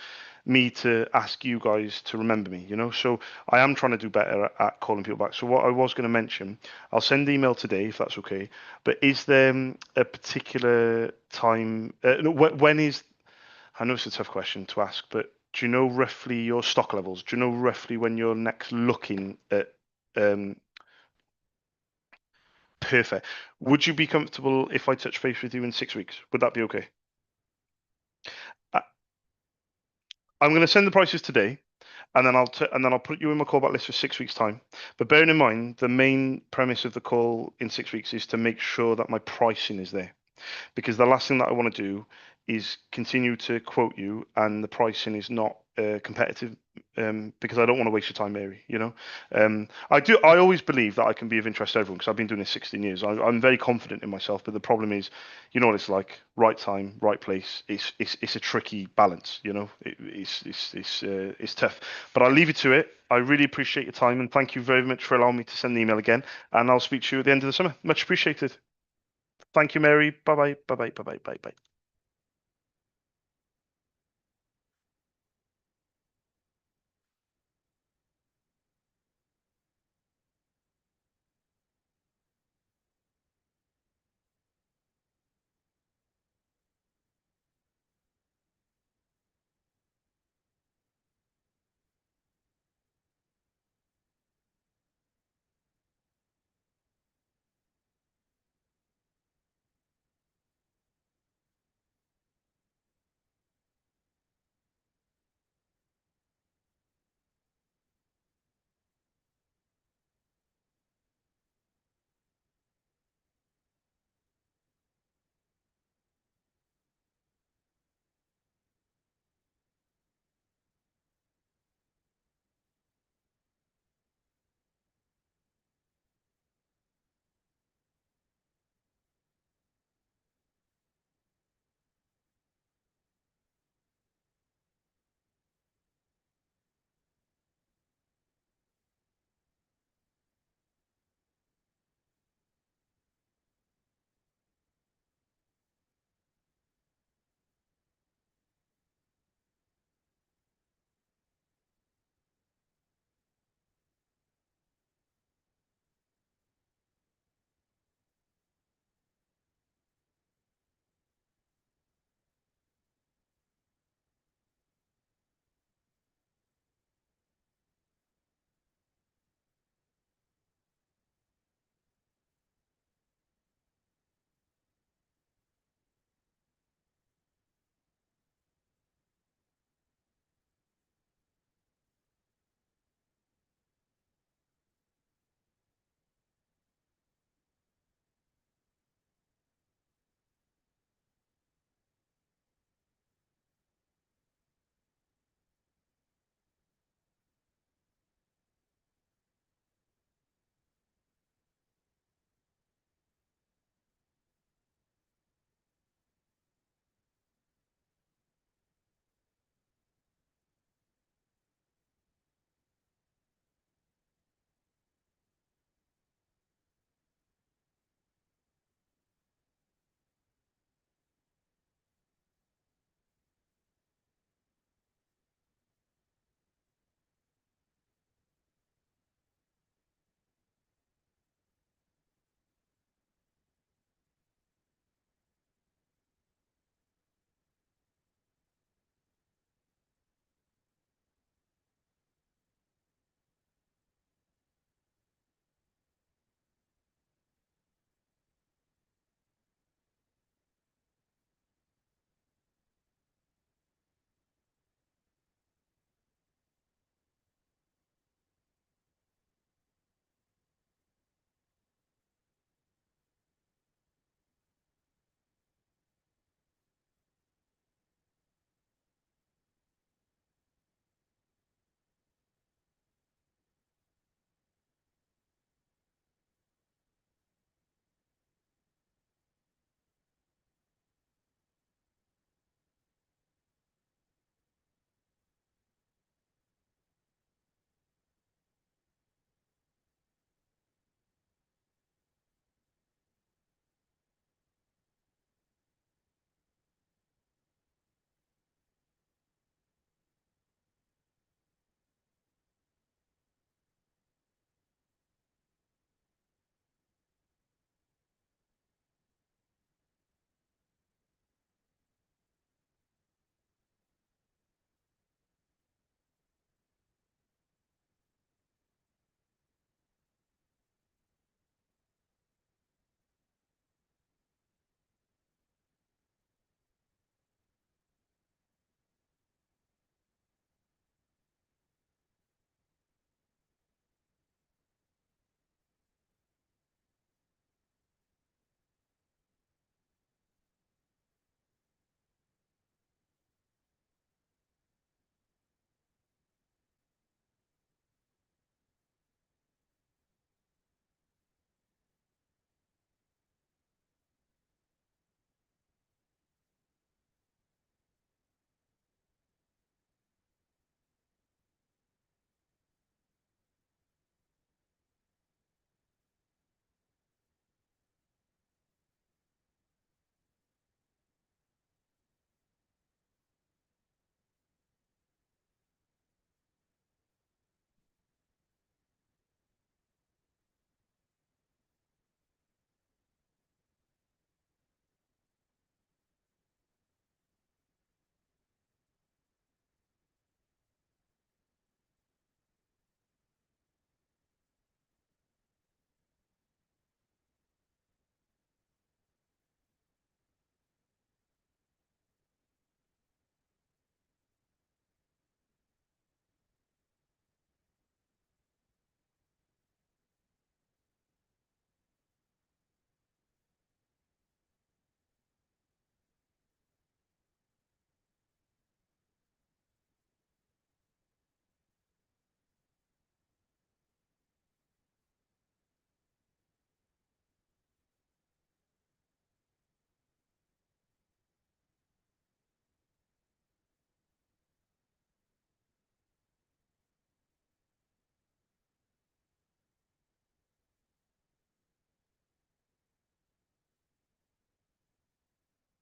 me to ask you guys to remember me, you know. So I am trying to do better at calling people back. So what I was going to mention, I'll send email today if that's okay. But is there a particular time? No, when is? I know it's a tough question to ask, but do you know roughly your stock levels? Do you know roughly when you're next looking at? Um, Perfect. Would you be comfortable if I touch base with you in 6 weeks? Would that be okay? I, I'm going to send the prices today, and then I'll put you in my callback list for 6 weeks time. But bearing in mind, the main premise of the call in 6 weeks is to make sure that my pricing is there, because the last thing that I want to do is continue to quote you and the pricing is not competitive, because I don't want to waste your time, Mary. You know, I do. I always believe that I can be of interest to everyone because I've been doing this 16 years. I'm very confident in myself, but the problem is, you know what it's like. Right time, right place. It's a tricky balance. You know, it's tough. But I'll leave you to it. I really appreciate your time and thank you very much for allowing me to send the email again. And I'll speak to you at the end of the summer. Much appreciated. Thank you, Mary. Bye bye. Bye bye. Bye bye. Bye bye.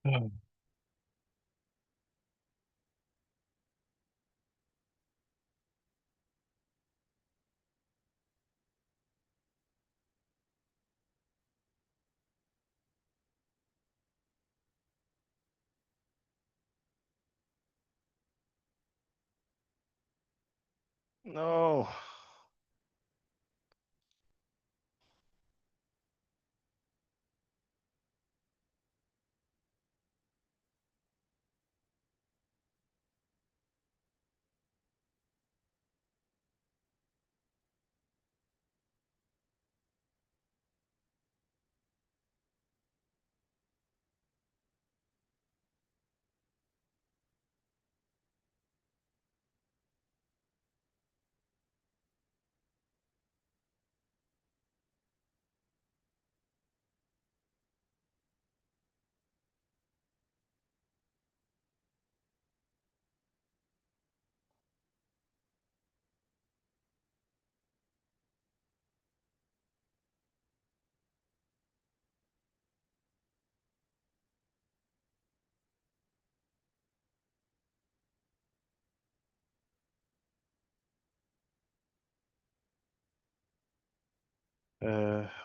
Oh. No.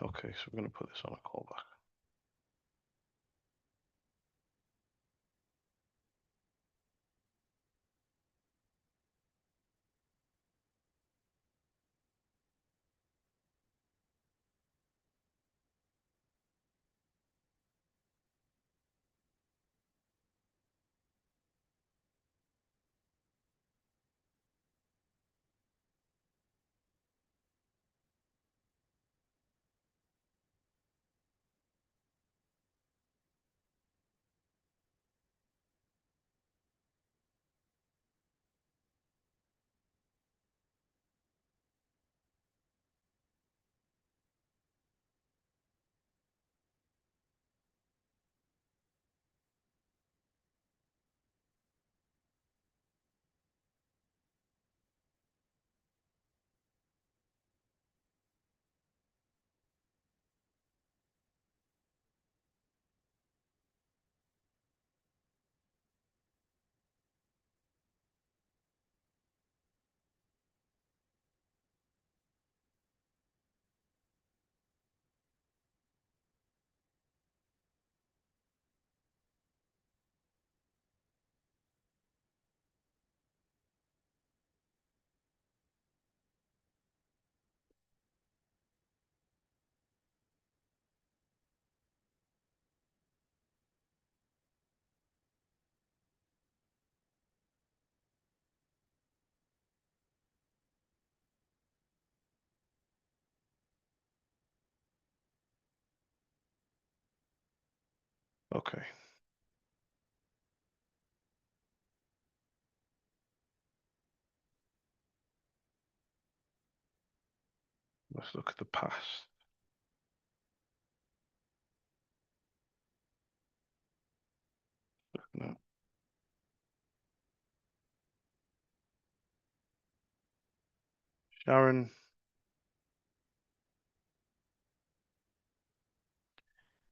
Okay, so we're going to put this on a callback. Okay, let's look at the past. No. Sharon,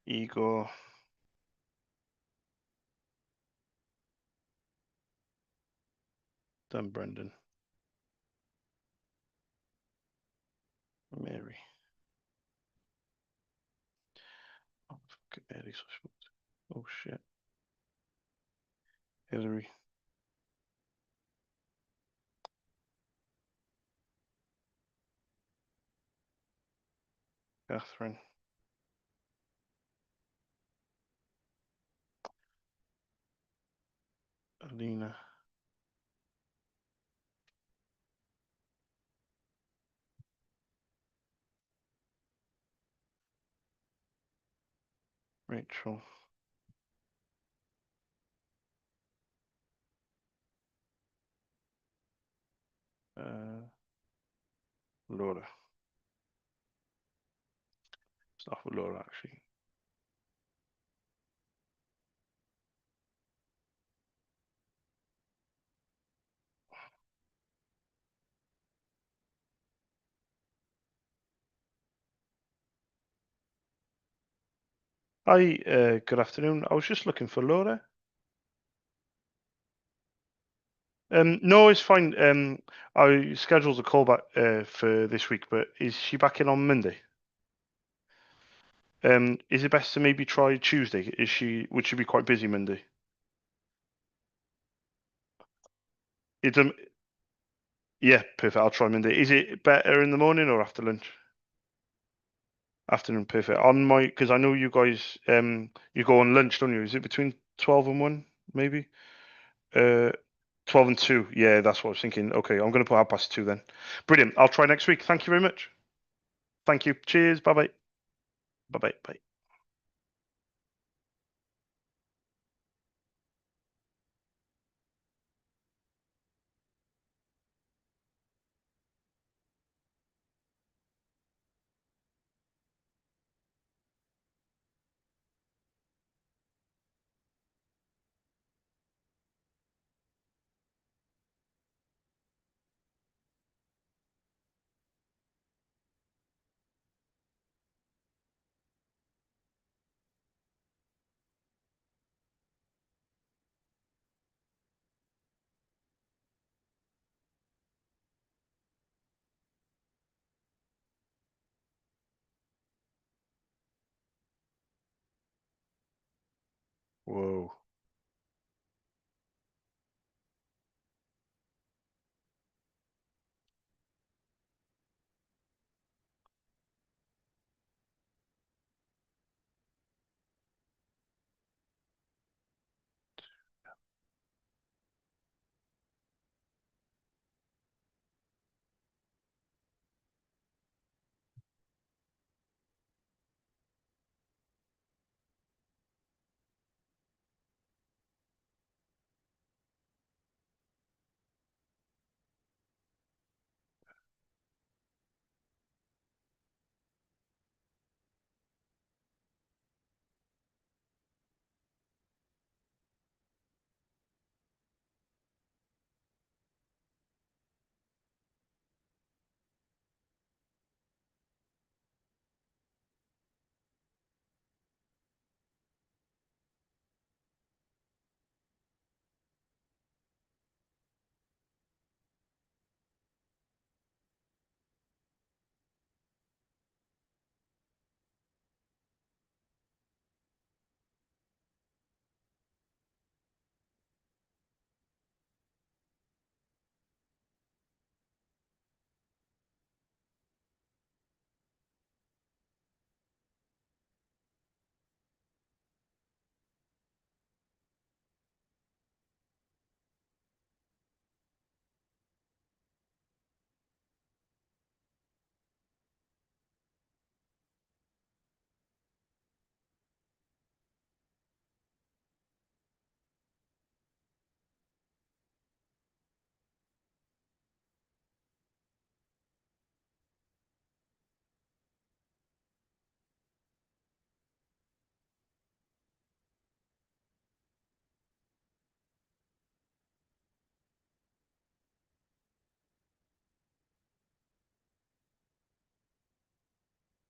Igor, then Brendan, Mary. Oh, fucking Mary's so smooth. Oh shit. Hillary, Catherine, Alina, Rachel, uh, Laura. Start with Laura actually. Hi, good afternoon. I was just looking for Laura. No, it's fine. I scheduled a call back for this week, but is she back in on Monday? Is it best to maybe try Tuesday? Would she be quite busy Monday? It's yeah, perfect. I'll try Monday. Is it better in the morning or after lunch? Afternoon, perfect. On my, because I know you guys you go on lunch, don't you? Is it between 12 and 1, maybe? Uh 12 and 2. Yeah, that's what I was thinking. Okay, I'm gonna put 2:30 then. Brilliant. I'll try next week. Thank you very much. Thank you. Cheers. Bye bye. Bye bye. Bye. Whoa.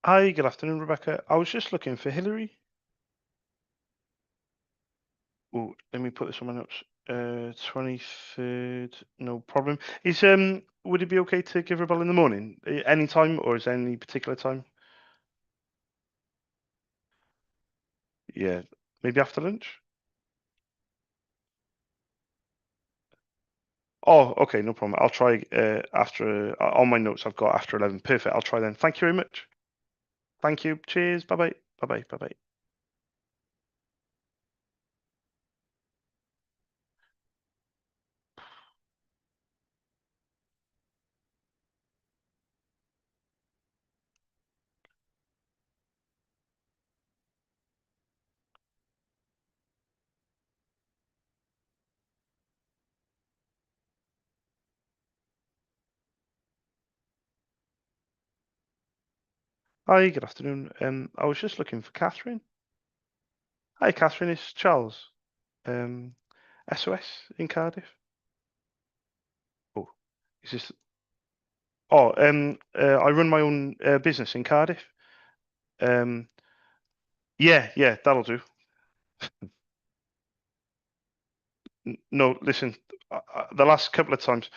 Hi, good afternoon, Rebecca. I was just looking for Hillary. Oh, let me put this on my notes. 23rd, no problem. Would it be okay to give her a bell in the morning? Any time, or is there any particular time? Yeah, maybe after lunch? Oh, okay, no problem. I'll try after, on my notes, I've got after 11. Perfect. I'll try then. Thank you very much. Thank you. Cheers. Bye bye. Bye bye. Bye bye. Hi, good afternoon. I was just looking for Catherine. Hi, Catherine. It's Charles. Um, SOS in Cardiff. Oh, is this? I run my own business in Cardiff. Um, Yeah, yeah, that'll do. No, listen, the last couple of times,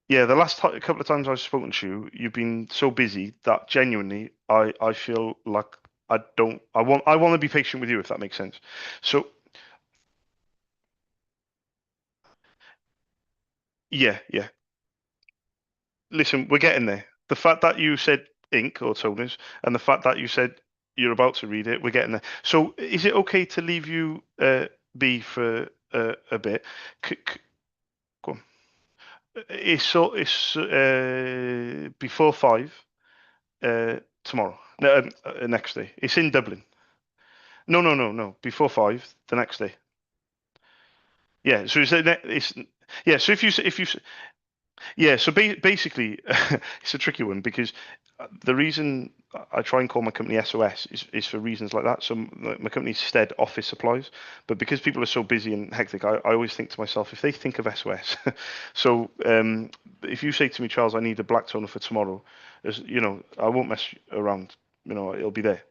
yeah, the last couple of times I've spoken to you, you've been so busy that genuinely, I feel like I want to be patient with you if that makes sense. So yeah, yeah. Listen, we're getting there. The fact that you said ink or toners, and the fact that you said you're about to read it, we're getting there. So is it okay to leave you be for a bit? Go on. It's before 5 tomorrow. No, next day. It's in Dublin. No, no, no, no. Before 5 the next day. Yeah. So it's yeah. So if you yeah, so basically, it's a tricky one because the reason I try and call my company SOS is for reasons like that. So my company's Stead Office Supplies, but because people are so busy and hectic, I always think to myself, if they think of SOS, so if you say to me, Charles, I need a black toner for tomorrow, as you know, I won't mess around. You know, it'll be there.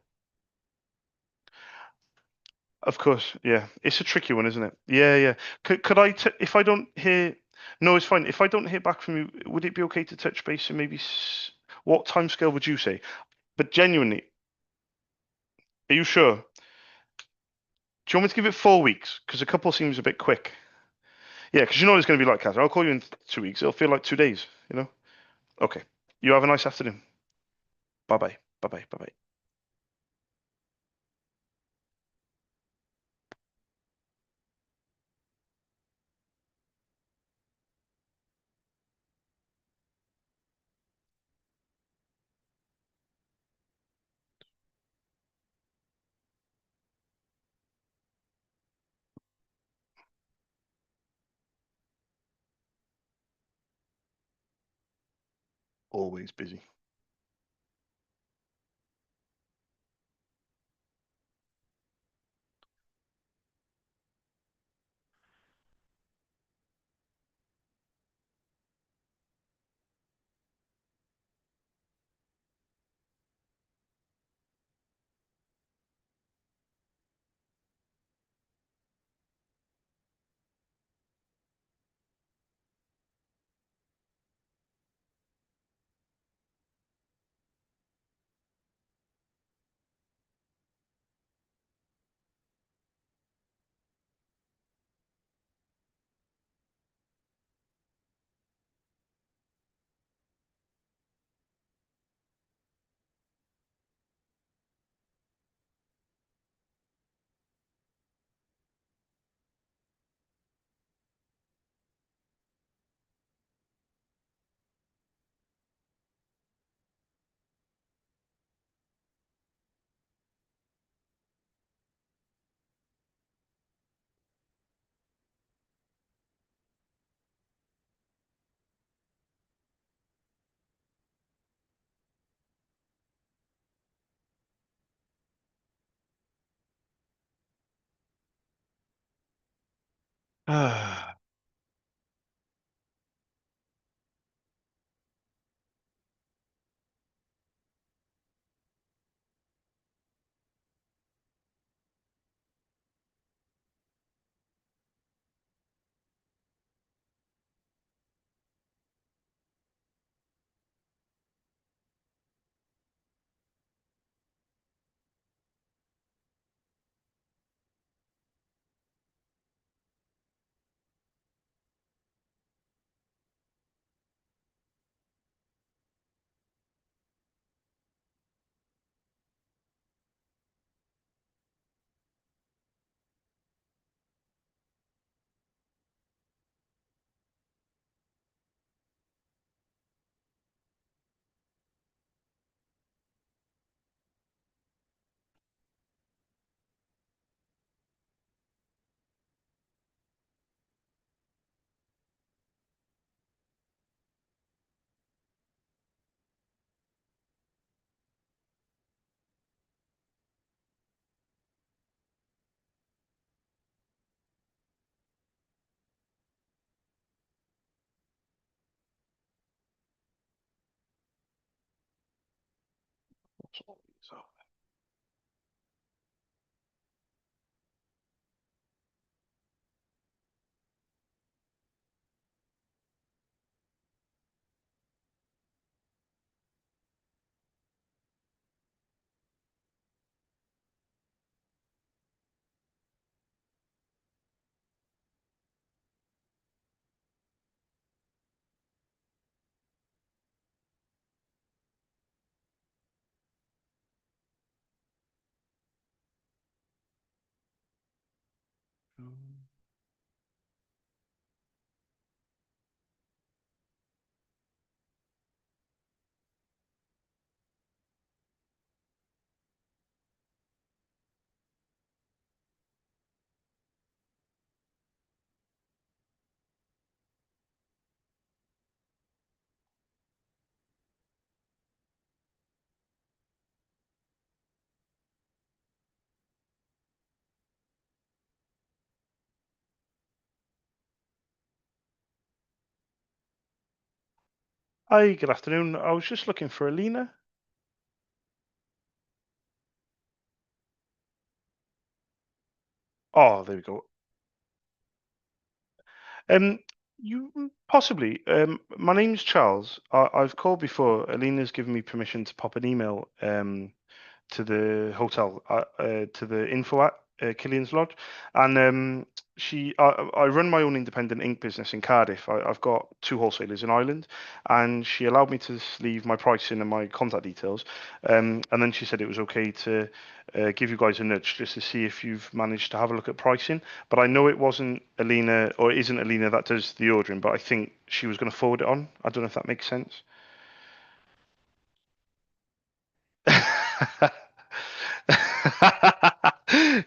Of course, yeah. It's a tricky one, isn't it? Yeah, yeah. Could if I don't hear, no, it's fine. If I don't hear back from you, would it be okay to touch base and maybe what time scale would you say? But genuinely, are you sure? Do you want me to give it 4 weeks? Because a couple seems a bit quick. Yeah, because you know what it's going to be like, Kaz. I'll call you in 2 weeks. It'll feel like 2 days, you know? Okay. You have a nice afternoon. Bye bye. Bye bye. Bye bye. Always busy. Ah, so Hi, good afternoon. I was just looking for Alina. Oh, there we go. Um, you possibly. My name's Charles. I've called before. Alina's given me permission to pop an email. To the hotel, to the info at Killian's Lodge, and I run my own independent ink business in Cardiff. I've got two wholesalers in Ireland, and she allowed me to leave my pricing and my contact details, and then she said it was okay to give you guys a nudge just to see if you've managed to have a look at pricing. But I know it wasn't Alina, or it isn't Alina that does the ordering, but I think she was going to forward it on. I don't know if that makes sense.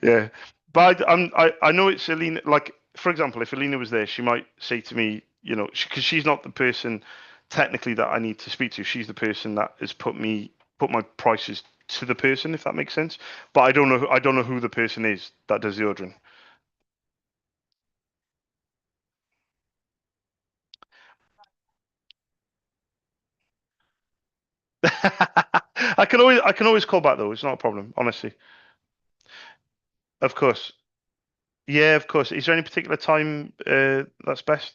Yeah, but I know it's Alina. Like, for example, if Alina was there, she might say to me, because she's not the person technically that I need to speak to. She's the person that has put my prices to the person, if that makes sense. But I don't know who the person is that does the ordering. I can always call back though. It's not a problem, honestly. Of course. Yeah, of course. Is there any particular time that's best?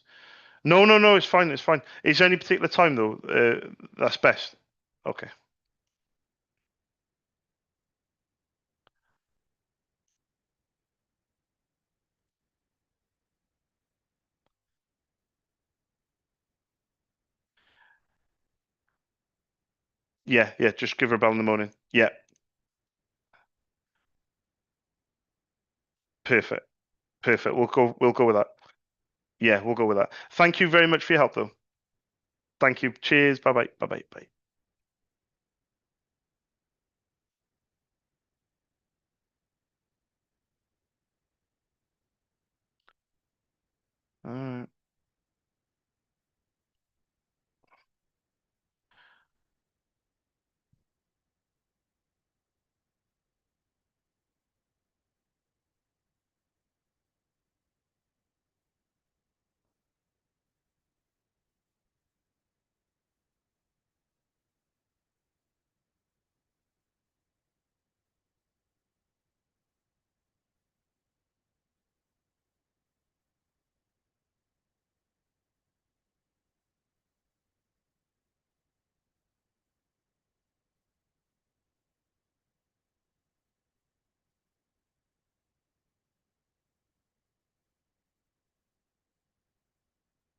No, no, no. It's fine. It's fine. Is there any particular time though that's best? Okay. Yeah, yeah. Just give her a bell in the morning. Yeah, perfect, perfect. We'll go with that. Yeah, we'll go with that. Thank you very much for your help though. Thank you. Cheers. Bye bye. Bye bye. Bye. Uh,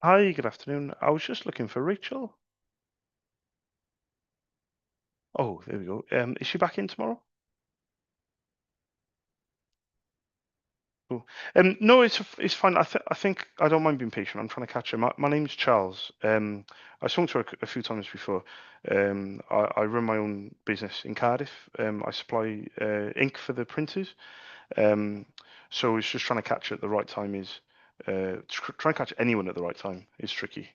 Hi, good afternoon. I was just looking for Rachel. Oh, there we go. Is she back in tomorrow? Cool. No, it's fine. I think I don't mind being patient. I'm trying to catch her. My name's Charles. I spoke to her a few times before. I run my own business in Cardiff. I supply ink for the printers. Um, so it's just trying to catch her at the right time is trying to catch anyone at the right time is tricky.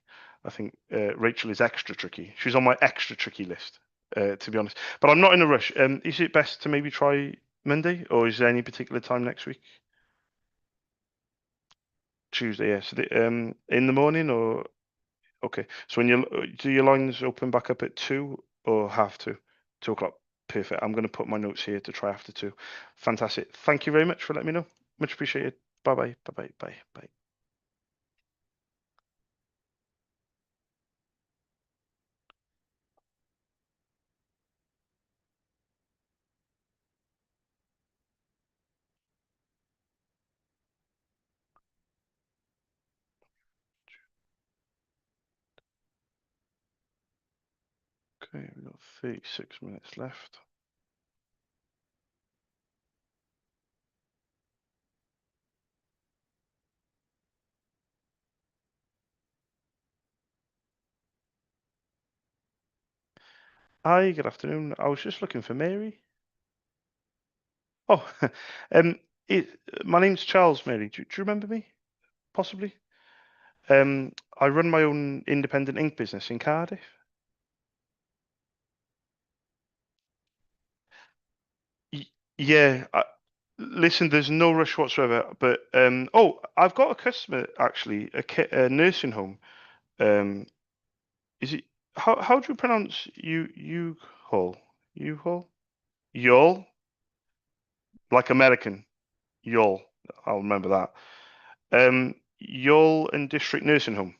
I think Rachel is extra tricky. She's on my extra tricky list, to be honest. But I'm not in a rush. Is it best to maybe try Monday, or is there any particular time next week? Tuesday, yeah. So in the morning or okay. So when you do your lines open back up at 2 or half 2? 2 o'clock. Perfect. I'm going to put my notes here to try after 2. Fantastic. Thank you very much for letting me know. Much appreciated. Bye bye. Bye bye. Bye bye. Okay, we've got 36 minutes left. Hi, good afternoon. I was just looking for Mary. Oh, um, my name's Charles, Mary. Do you remember me? Possibly. I run my own independent ink business in Cardiff. Y- Yeah, listen, there's no rush whatsoever. But oh, I've got a customer actually, a nursing home. Um, is it? how do you pronounce U-Haul? U-Haul? Yol? Like American. Yol. I'll remember that. Yol and District Nursing Home.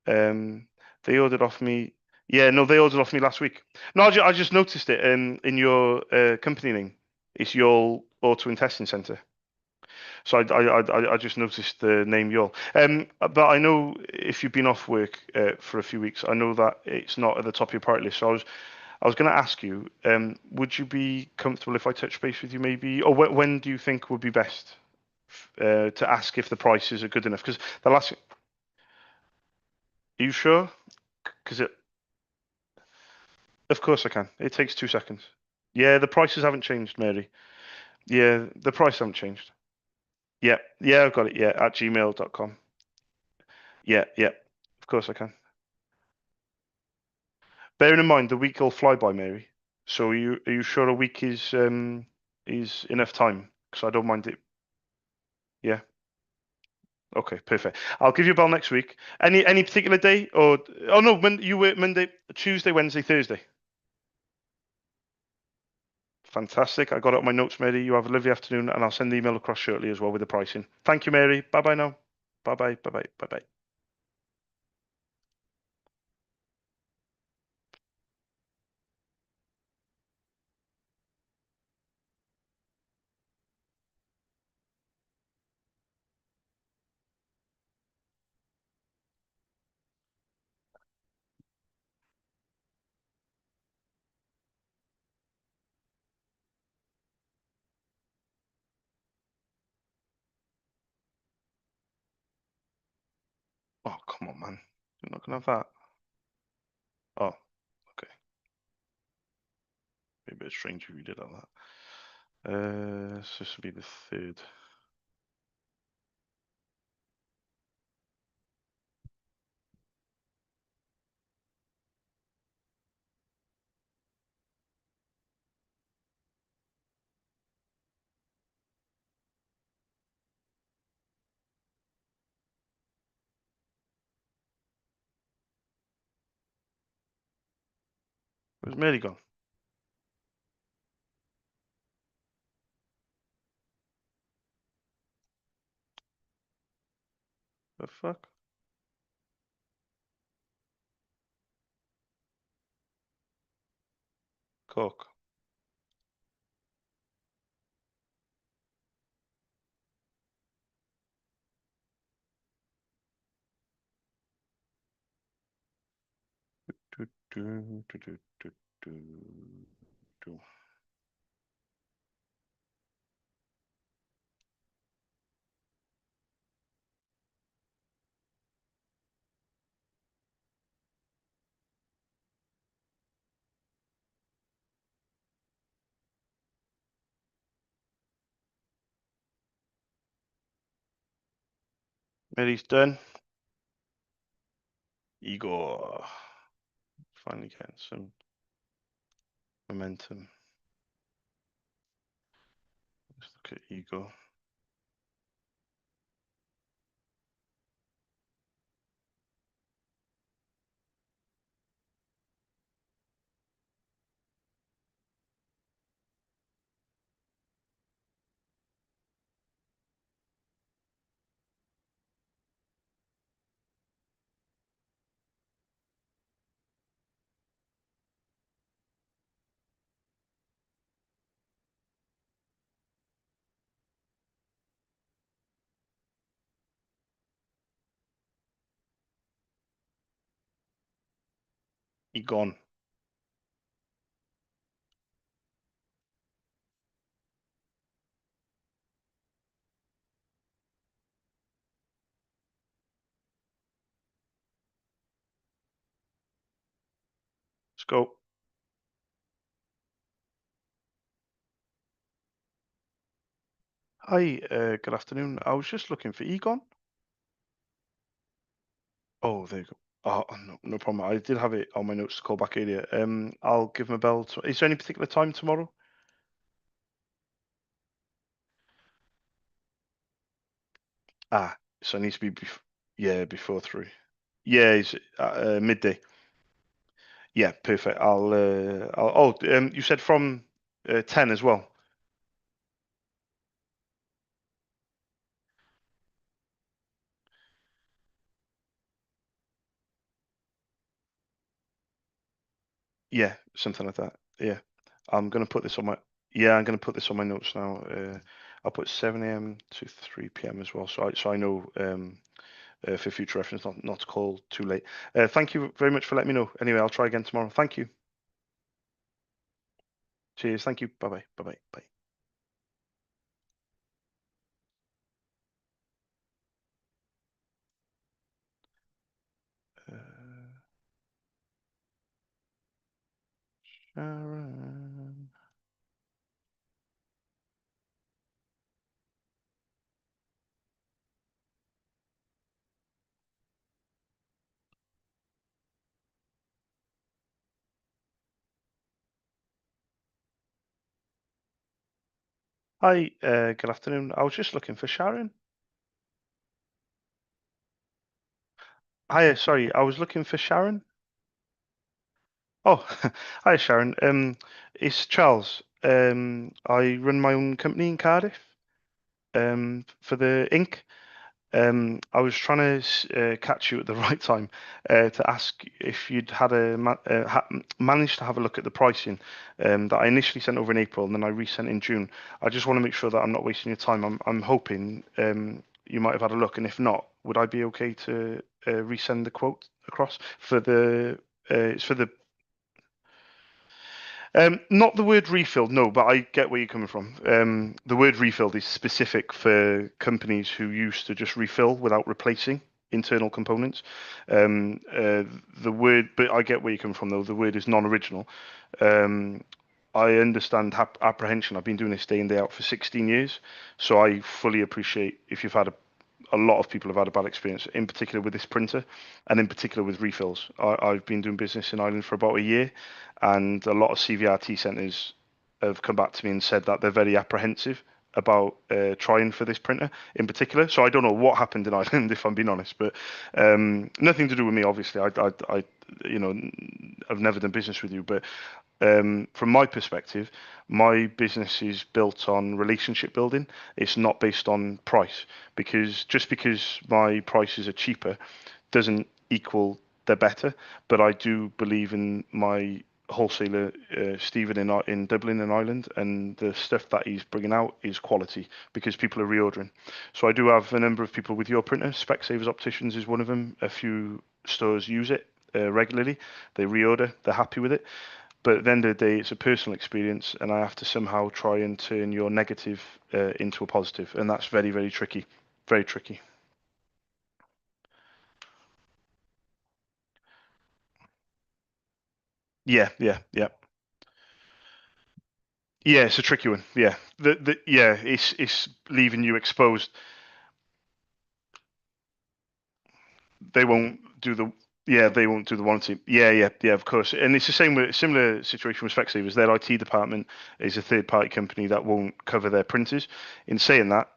Um, they ordered off me. Yeah, no, they ordered off me last week. No, I just noticed it in your company name. It's Yol Auto and Testing Centre. So I just noticed the name Yol. But I know if you've been off work for a few weeks, I know that it's not at the top of your priority list. So I was going to ask you, would you be comfortable if I touch base with you maybe, or when do you think would be best to ask if the prices are good enough? Because the last, are you sure? Because of course I can. It takes 2 seconds. Yeah, the prices haven't changed, Mary. Yeah, the price haven't changed. Yeah, yeah, I've got it. Yeah, at gmail.com. Yeah, yeah, of course I can. Bearing in mind the week will fly by, Mary. So are you sure a week is enough time? Because I don't mind it. Yeah. Okay, perfect. I'll give you a bell next week. Any particular day or oh no, you work Monday, Tuesday, Wednesday, Thursday. Fantastic. I got it on my notes, Mary. You have a lovely afternoon, and I'll send the email across shortly as well with the pricing. Thank you, Mary. Bye bye now. Bye bye. Bye bye. Bye bye. Oh, come on, man. You're not gonna have that. Oh, okay. Maybe it's strange if you did have that. So this will be the third. Where's Mary gone? The fuck? Cock. Do, do, do, do, do, do, do. Mary's done. Igor. Finally getting some momentum. Let's look at Igor. He gone. Let's go. Hi, good afternoon. I was just looking for Egon. Oh, there you go. Oh, no, no problem. I did have it on my notes to call back earlier. I'll give him a bell. Is there any particular time tomorrow? Ah, so it needs to be yeah, before 3. Yeah, it's midday. Yeah, perfect. You said from 10 as well. Yeah, something like that. Yeah. I'm gonna put this on my yeah, I'm gonna put this on my notes now. I'll put 7 a.m. to 3 p.m. as well, so I know for future reference not to call too late. Thank you very much for letting me know. Anyway, I'll try again tomorrow. Thank you. Cheers. Thank you. Bye bye. Bye bye. Bye. Uh, Sharon. Hi. Good afternoon. I was just looking for Sharon. Hi. Sorry, I was looking for Sharon. Oh, hi Sharon. It's Charles. I run my own company in Cardiff. For the ink. I was trying to catch you at the right time to ask if you'd had managed to have a look at the pricing that I initially sent over in April and then I resent in June. I just want to make sure that I'm not wasting your time. I'm hoping you might have had a look, and if not, would I be okay to resend the quote across for the it's for the not the word refilled, no, but I get where you're coming from. The word refilled is specific for companies who used to just refill without replacing internal components. The word, but I get where you're coming from, though. The word is non-original. Um, I understand apprehension. I've been doing this day in, day out for 16 years, so I fully appreciate if you've had a lot of people have had a bad experience, in particular with this printer, and in particular with refills. I've been doing business in Ireland for about a year, and a lot of CVRT centres have come back to me and said that they're very apprehensive about trying for this printer in particular. So I don't know what happened in Ireland, if I'm being honest, but nothing to do with me, obviously. You know, I've never done business with you, but from my perspective, my business is built on relationship building. It's not based on price because just because my prices are cheaper doesn't equal they're better. But I do believe in my wholesaler Stephen in Dublin in Ireland, and the stuff that he's bringing out is quality because people are reordering. So I do have a number of people with your printer. Specsavers Opticians is one of them. A few stores use it regularly. They reorder. They're happy with it. But at the end of the day, it's a personal experience, and I have to somehow try and turn your negative into a positive, and that's very, very tricky. Very tricky. Yeah, yeah, yeah. Yeah, it's a tricky one. Yeah. Yeah, it's leaving you exposed. They won't do the yeah, they won't do the warranty. Yeah, yeah, yeah, of course. And it's the same with similar situation with Specsavers. Their IT department is a third party company that won't cover their printers. In saying that,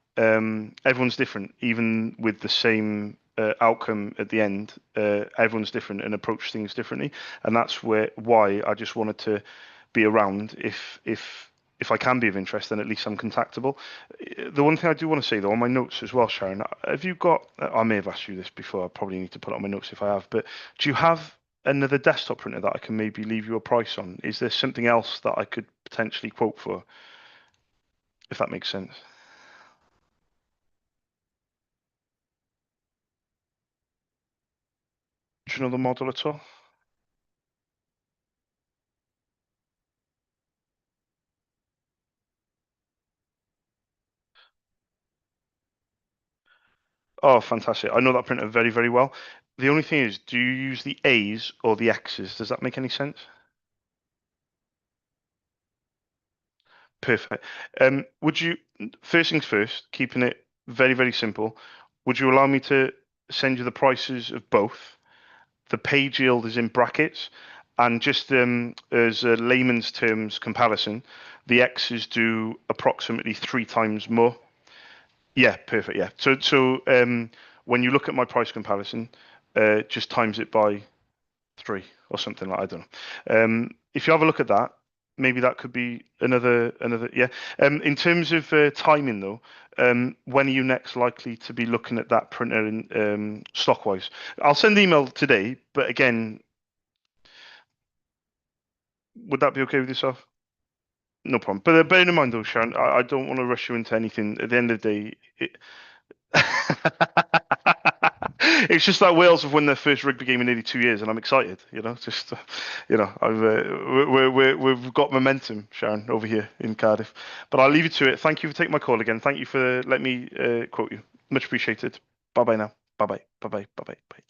everyone's different, even with the same outcome at the end. Everyone's different and approach things differently, and that's why I just wanted to be around if I can be of interest, then at least I'm contactable. The one thing I do want to say though, on my notes as well, Sharon, have you got? I may have asked you this before. I probably need to put it on my notes if I have. But do you have another desktop printer that I can maybe leave you a price on? Is there something else that I could potentially quote for, if that makes sense? Do you know the model at all? Oh, fantastic! I know that printer very, very well. The only thing is, do you use the A's or the X's? Does that make any sense? Perfect. Would you, first things first, keeping it very, very simple, would you allow me to send you the prices of both? The page yield is in brackets, and just as a layman's terms comparison, the X's do approximately 3 times more. Yeah, perfect. Yeah. So when you look at my price comparison, just times it by three or something like I don't know. If you have a look at that, maybe that could be another yeah. In terms of timing though, when are you next likely to be looking at that printer in stock wise? I'll send the email today, but again, would that be okay with yourself? No problem. But bear in mind though, Sharon, I don't want to rush you into anything. At the end of the day, it's just that Wales have won their first rugby game in nearly 2 years, and I'm excited. Just we've got momentum, Sharon, over here in Cardiff. But I'll leave you to it. Thank you for taking my call again. Thank you for letting me quote you. Much appreciated. Bye bye now. Bye bye. Bye bye. Bye bye. Bye.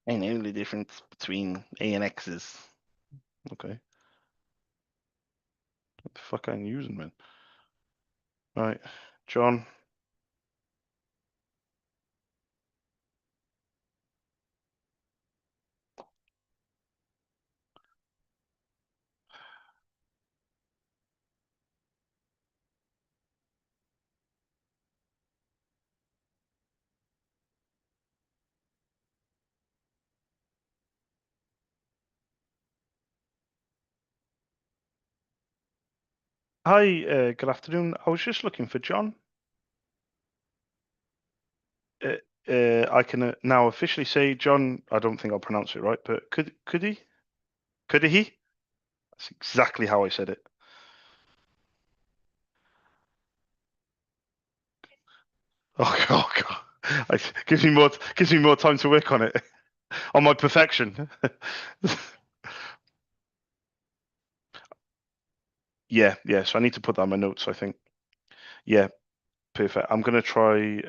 And the only difference between A and X is okay. What the fuck am I using, man? Right, John. Hi, good afternoon. I was just looking for John. Uh, I can now officially say John. I don't think I'll pronounce it right, but could he? Could he? That's exactly how I said it. Oh God. Gives me more time to work on it, on my perfection. Yeah, yeah. So I need to put that in my notes, I think. Yeah, perfect. I'm gonna try.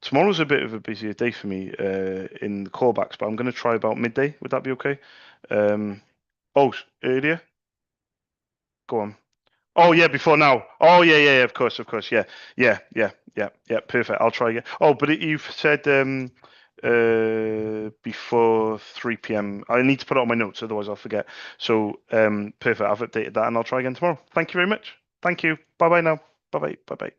Tomorrow's a bit of a busier day for me in the callbacks, but I'm gonna try about midday. Would that be okay? Um, oh, earlier. Go on. Oh yeah, before now. Oh yeah, yeah, yeah, of course, yeah, yeah, yeah, yeah, yeah. Perfect. I'll try again. Oh, but you've said before 3 p.m. I need to put it on my notes, otherwise I'll forget. So perfect. I've updated that, and I'll try again tomorrow. Thank you very much. Thank you. Bye bye now. Bye bye. Bye bye.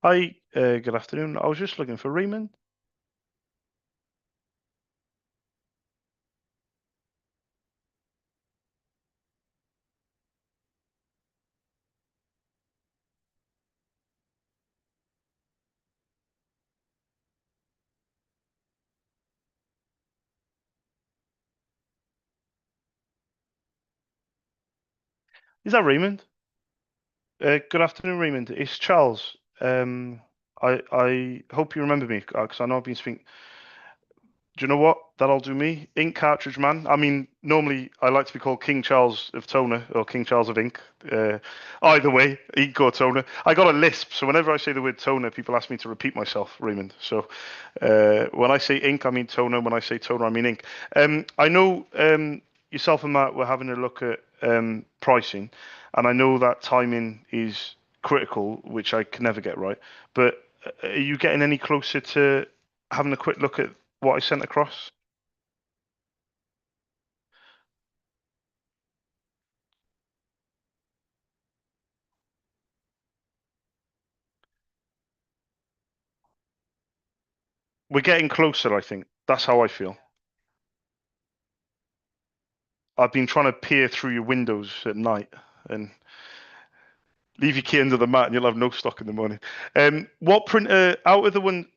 Hi, good afternoon. I was just looking for Raymond. Is that Raymond? Good afternoon, Raymond. It's Charles. I hope you remember me because I know I've been speaking. Do you know what? That'll do me. Ink cartridge man. I mean, normally I like to be called King Charles of Toner or King Charles of Ink. Uh, Either way, ink or toner. I got a lisp, so whenever I say the word toner, people ask me to repeat myself, Raymond. So when I say ink, I mean toner. When I say toner, I mean ink. I know yourself and Matt were having a look at pricing, and I know that timing is critical, which I can never get right. But are you getting any closer to having a quick look at what I sent across? We're getting closer, I think. That's how I feel. I've been trying to peer through your windows at night and leave your key under the mat and you'll have no stock in the morning. What printer out of the one?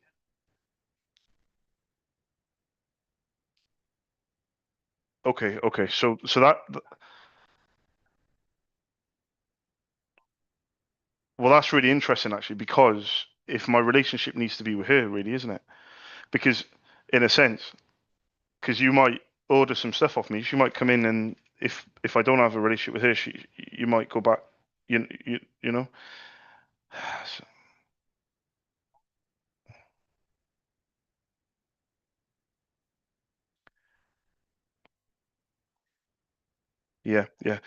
Okay, okay. So that well, that's really interesting actually because if my relationship needs to be with her, really, isn't it? Because in a sense, because you might order some stuff off me, she might come in and if I don't have a relationship with her, you might go back. You know. So, yeah, yeah.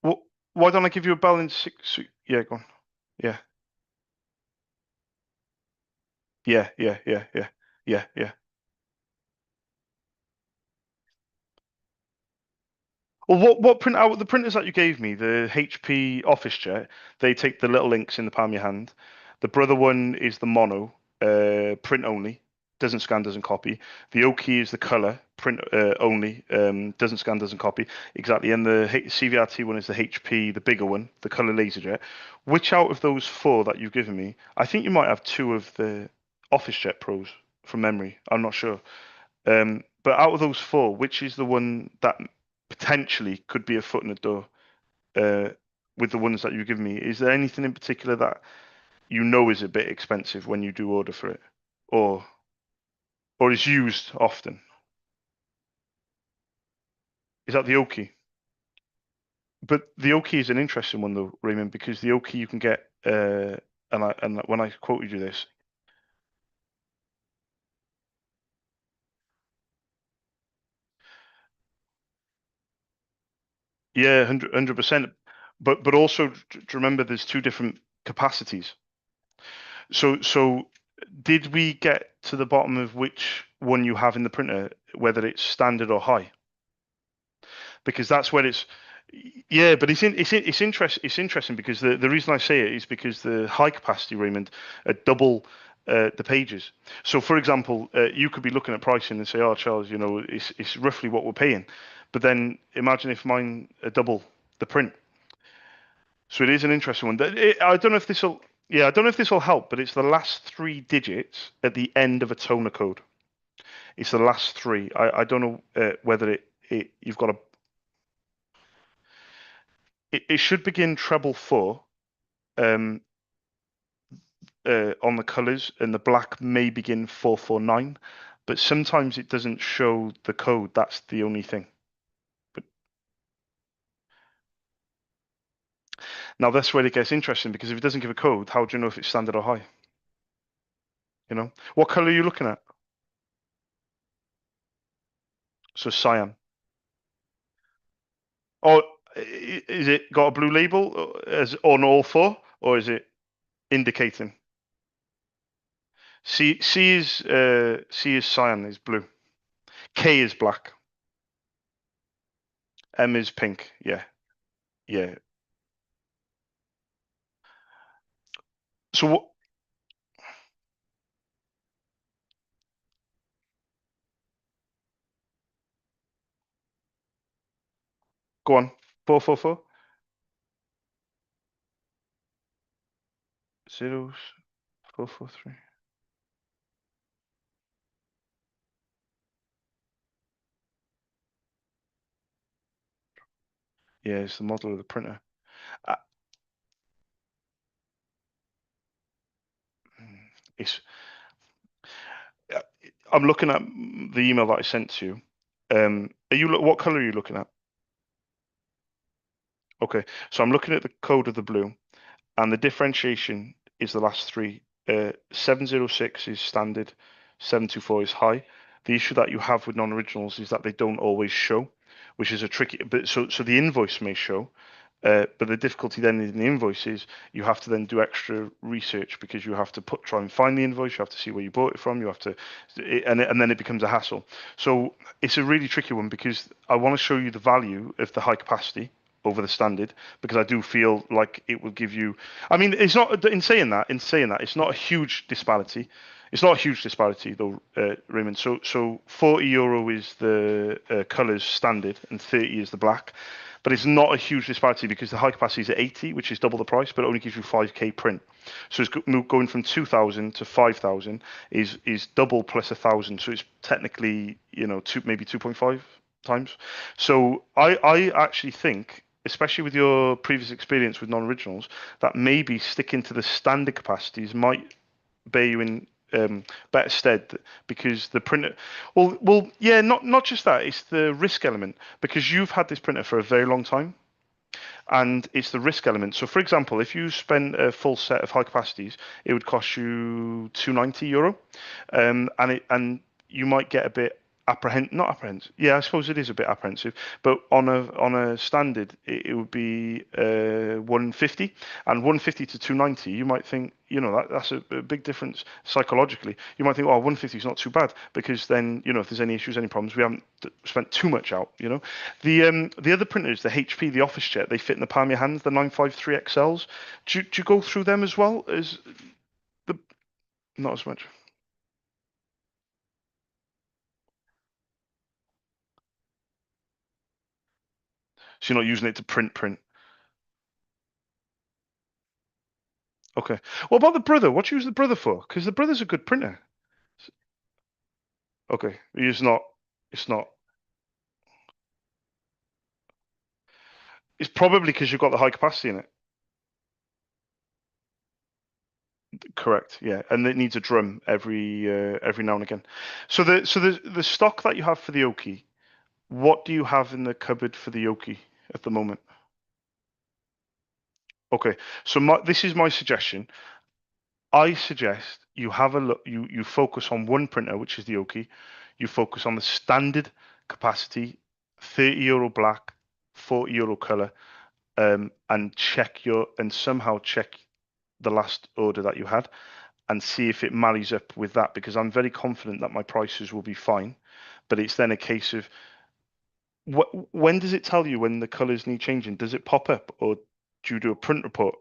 Well, why don't I give you a bell in six? Yeah, go on. Yeah, yeah. Well, what print out the printers that you gave me, the HP OfficeJet, they take the little links in the palm of your hand. The brother one is the mono, print only, doesn't scan, doesn't copy. The Oki is the color, print only, doesn't scan, doesn't copy. Exactly. And the CVRT one is the HP, the bigger one, the color laserjet. Which out of those four that you've given me, I think you might have two of the OfficeJet Pros from memory. I'm not sure. But out of those four, which is the one that potentially could be a foot in the door uh, with the ones that you've given me? Is there anything in particular that you know is a bit expensive when you do order for it, or or is used often? Is that the Oki? But the Oki is an interesting one though, Raymond, because the Oki you can get, and when I quoted you this, yeah, 100%. But also remember, there's two different capacities. So did we get to the bottom of which one you have in the printer, whether it's standard or high? Because that's where it's yeah, but it's interesting because the reason I say it is because the high capacity Raymond are double the pages. So for example, you could be looking at pricing and say, "Oh, Charles, it's roughly what we're paying," but then imagine if mine are double the print. So it is an interesting one. I don't know if this will, yeah, I don't know if this will help, but it's the last three digits at the end of a toner code. It's the last three. I don't know whether you've got a. It should begin treble four on the colors, and the black may begin 449, but sometimes it doesn't show the code. That's the only thing. But now that's where it gets interesting because if it doesn't give a code, how do you know if it's standard or high? What color are you looking at? So cyan. Or is it got a blue label as on all four, or is it indicating? C is cyan, is blue. K is black. M is pink. Yeah, yeah. So what? Go on. 444 zeros 443. Yeah, it's the model of the printer. Uh, It's. uh, I'm looking at the email that I sent to you. What color are you looking at? Okay, so I'm looking at the code of the blue, and the differentiation is the last three. 706 is standard, 724 is high. The issue that you have with non-originals is that they don't always show, which is a tricky. But so the invoice may show, but the difficulty then in the invoice is you have to then do extra research because you have to try and find the invoice. You have to see where you bought it from. You have to, and then it becomes a hassle. So it's a really tricky one because I want to show you the value of the high capacity over the standard because I do feel like it will give you. I mean, it's not in saying that. It's not a huge disparity. It's not a huge disparity though, Raymond. So 40 euro is the colours standard and 30 is the black. But it's not a huge disparity because the high capacity is at 80, which is double the price, but it only gives you 5k print. So it's going from 2,000 to 5,000 is double plus 1,000. So it's technically maybe 2.5 times. So I actually think, especially with your previous experience with non-originals, that maybe sticking to the standard capacities might bear you in better stead because the printer. Well, yeah, not just that. It's the risk element because you've had this printer for a very long time, and it's the risk element. So, for example, if you spend a full set of high capacities, it would cost you 290 euro, and you might get a bit not apprehensive. Yeah, I suppose it is a bit apprehensive, but on a standard, it would be 150, and 150 to 290, you might think, that's a big difference psychologically. You might think, oh, 150 is not too bad because then, if there's any issues, any problems, we haven't spent too much out. The other printers, the HP, the OfficeJet, they fit in the palm of your hands, the 953 XLs. Do you go through them as well as the not as much? So you're not using it to print. Okay. What about the brother? What do you use the brother for? Because the brother's a good printer. Okay. It's not. It's not. It's probably because you've got the high capacity in it. Correct. Yeah, and it needs a drum every now and again. So the stock that you have for the Oki, what do you have in the cupboard for the Oki at the moment? Okay. So this is my suggestion. I suggest you have a look. You focus on one printer, which is the Oki. You focus on the standard capacity, 30 euro black, 40 euro color, and somehow check the last order that you had and see if it marries up with that because I'm very confident that my prices will be fine. But it's then a case of when does it tell you when the colors need changing? Does it pop up or do you do a print report?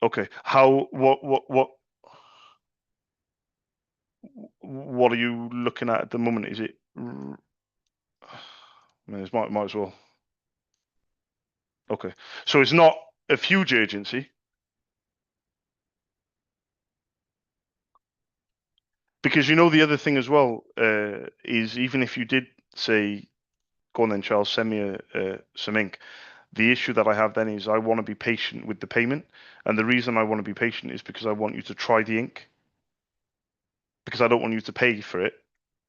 Okay. What are you looking at the moment? Is it? Might as well. Okay. So it's not a huge urgency because the other thing as well is even if you did say, go on then, Charles, send me some ink. The issue that I have then is I want to be patient with the payment, and the reason I want to be patient is because I want you to try the ink because I don't want you to pay for it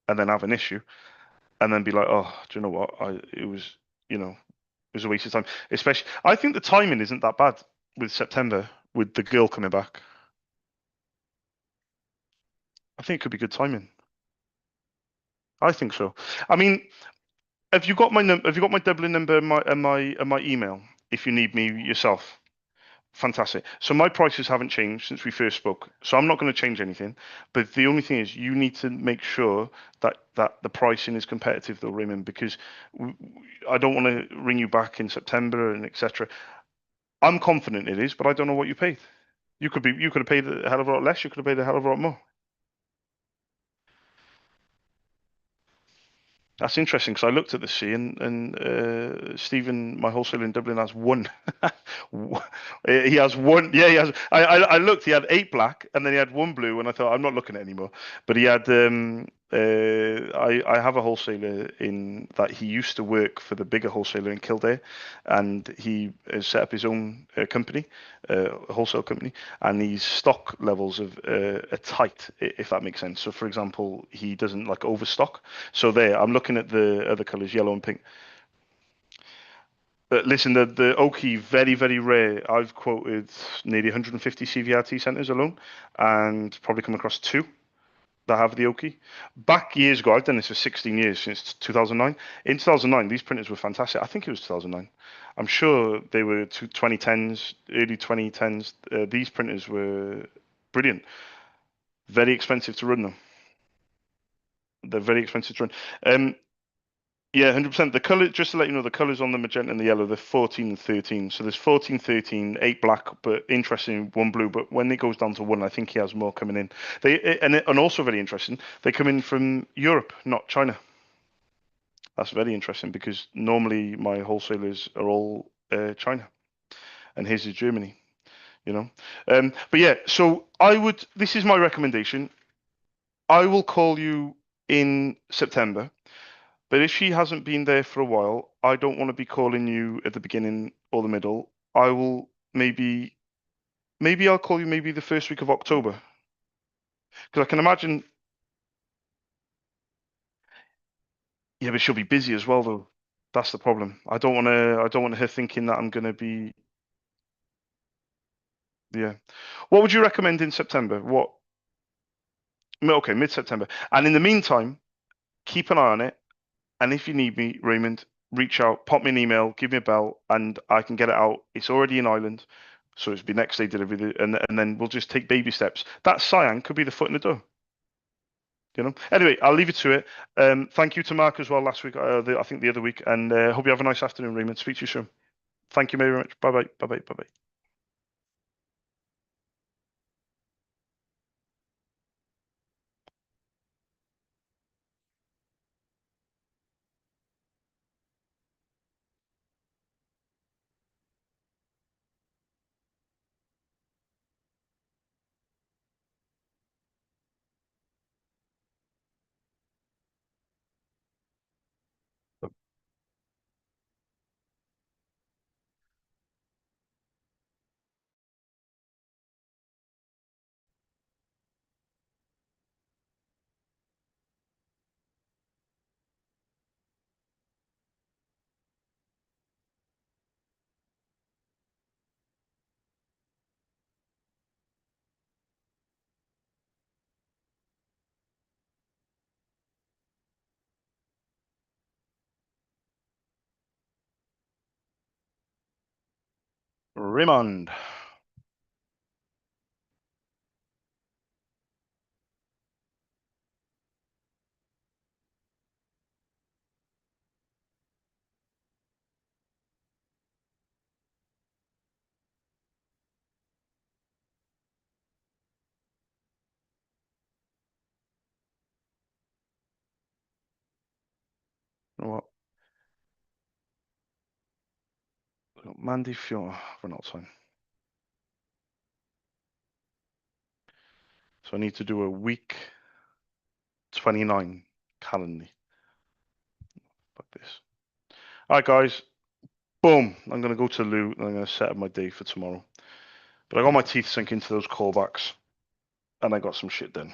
and then have an issue and then be like, oh, do you know what? It was a waste of time. Especially, I think the timing isn't that bad with September with the girl coming back. I think it could be good timing. I think so. I mean, have you got my Dublin number and my email if you need me yourself? Fantastic. So my prices haven't changed since we first spoke. So I'm not going to change anything. But the only thing is, you need to make sure that the pricing is competitive, though, Raymond, because I don't want to ring you back in September and etc. I'm confident it is, but I don't know what you paid. You could have paid a hell of a lot less. You could have paid a hell of a lot more. That's interesting because I looked at the sea and Stephen, my wholesaler in Dublin, has one. He has one. Yeah, he has. I looked. He had 8 black and then he had 1 blue, and I thought I'm not looking at it anymore. But he had. I have a wholesaler in that he used to work for the bigger wholesaler in Kildare, and he has set up his own company, a wholesale company, and his stock levels are tight, if that makes sense. So, for example, he doesn't like overstock. So there, I'm looking at the other colours, yellow and pink. But listen, the Oki, very, very rare. I've quoted nearly 150 CVRT centres alone, and probably come across two that have the Oki. Back years ago, I've done this for 16 years, since 2009. In 2009, these printers were fantastic. I think it was 2009. I'm sure they were 2010s, early 2010s. These printers were brilliant. Very expensive to run them. They're very expensive to run. Yeah, 100%. The color, just to let you know, the colors on the magenta and the yellow, they're 14 and 13. So there's 14, 13, 8 black, but interesting, 1 blue. But when it goes down to one, I think he has more coming in. And also very interesting, they come in from Europe, not China. That's very interesting because normally my wholesalers are all China, and his is Germany. You know, but yeah. So I would. This is my recommendation. I will call you in September. But if she hasn't been there for a while, I don't want to be calling you at the beginning or the middle. I will maybe I'll call you maybe the first week of October because I can imagine. Yeah, but she'll be busy as well though. That's the problem. I don't want her thinking that I'm gonna be. Yeah. What would you recommend in September? What? Okay, mid-September. And in the meantime, keep an eye on it. And if you need me, Raymond, reach out, pop me an email, give me a bell, and I can get it out. It's already in Ireland, so it's be next day delivery, and then we'll just take baby steps. That cyan could be the foot in the door, you know. Anyway, I'll leave you to it. Thank you to Mark as well last week. I think the other week, and hope you have a nice afternoon, Raymond. Speak to you soon. Thank you very much. Bye bye. Bye bye. Bye bye. Raymond. You know what? Mandy Fiore. Run out of time. So I need to do a week 29 calendar. Like this. All right, guys. Boom. I'm going to go to the loo and I'm going to set up my day for tomorrow. But I got my teeth sunk into those callbacks and I got some shit done.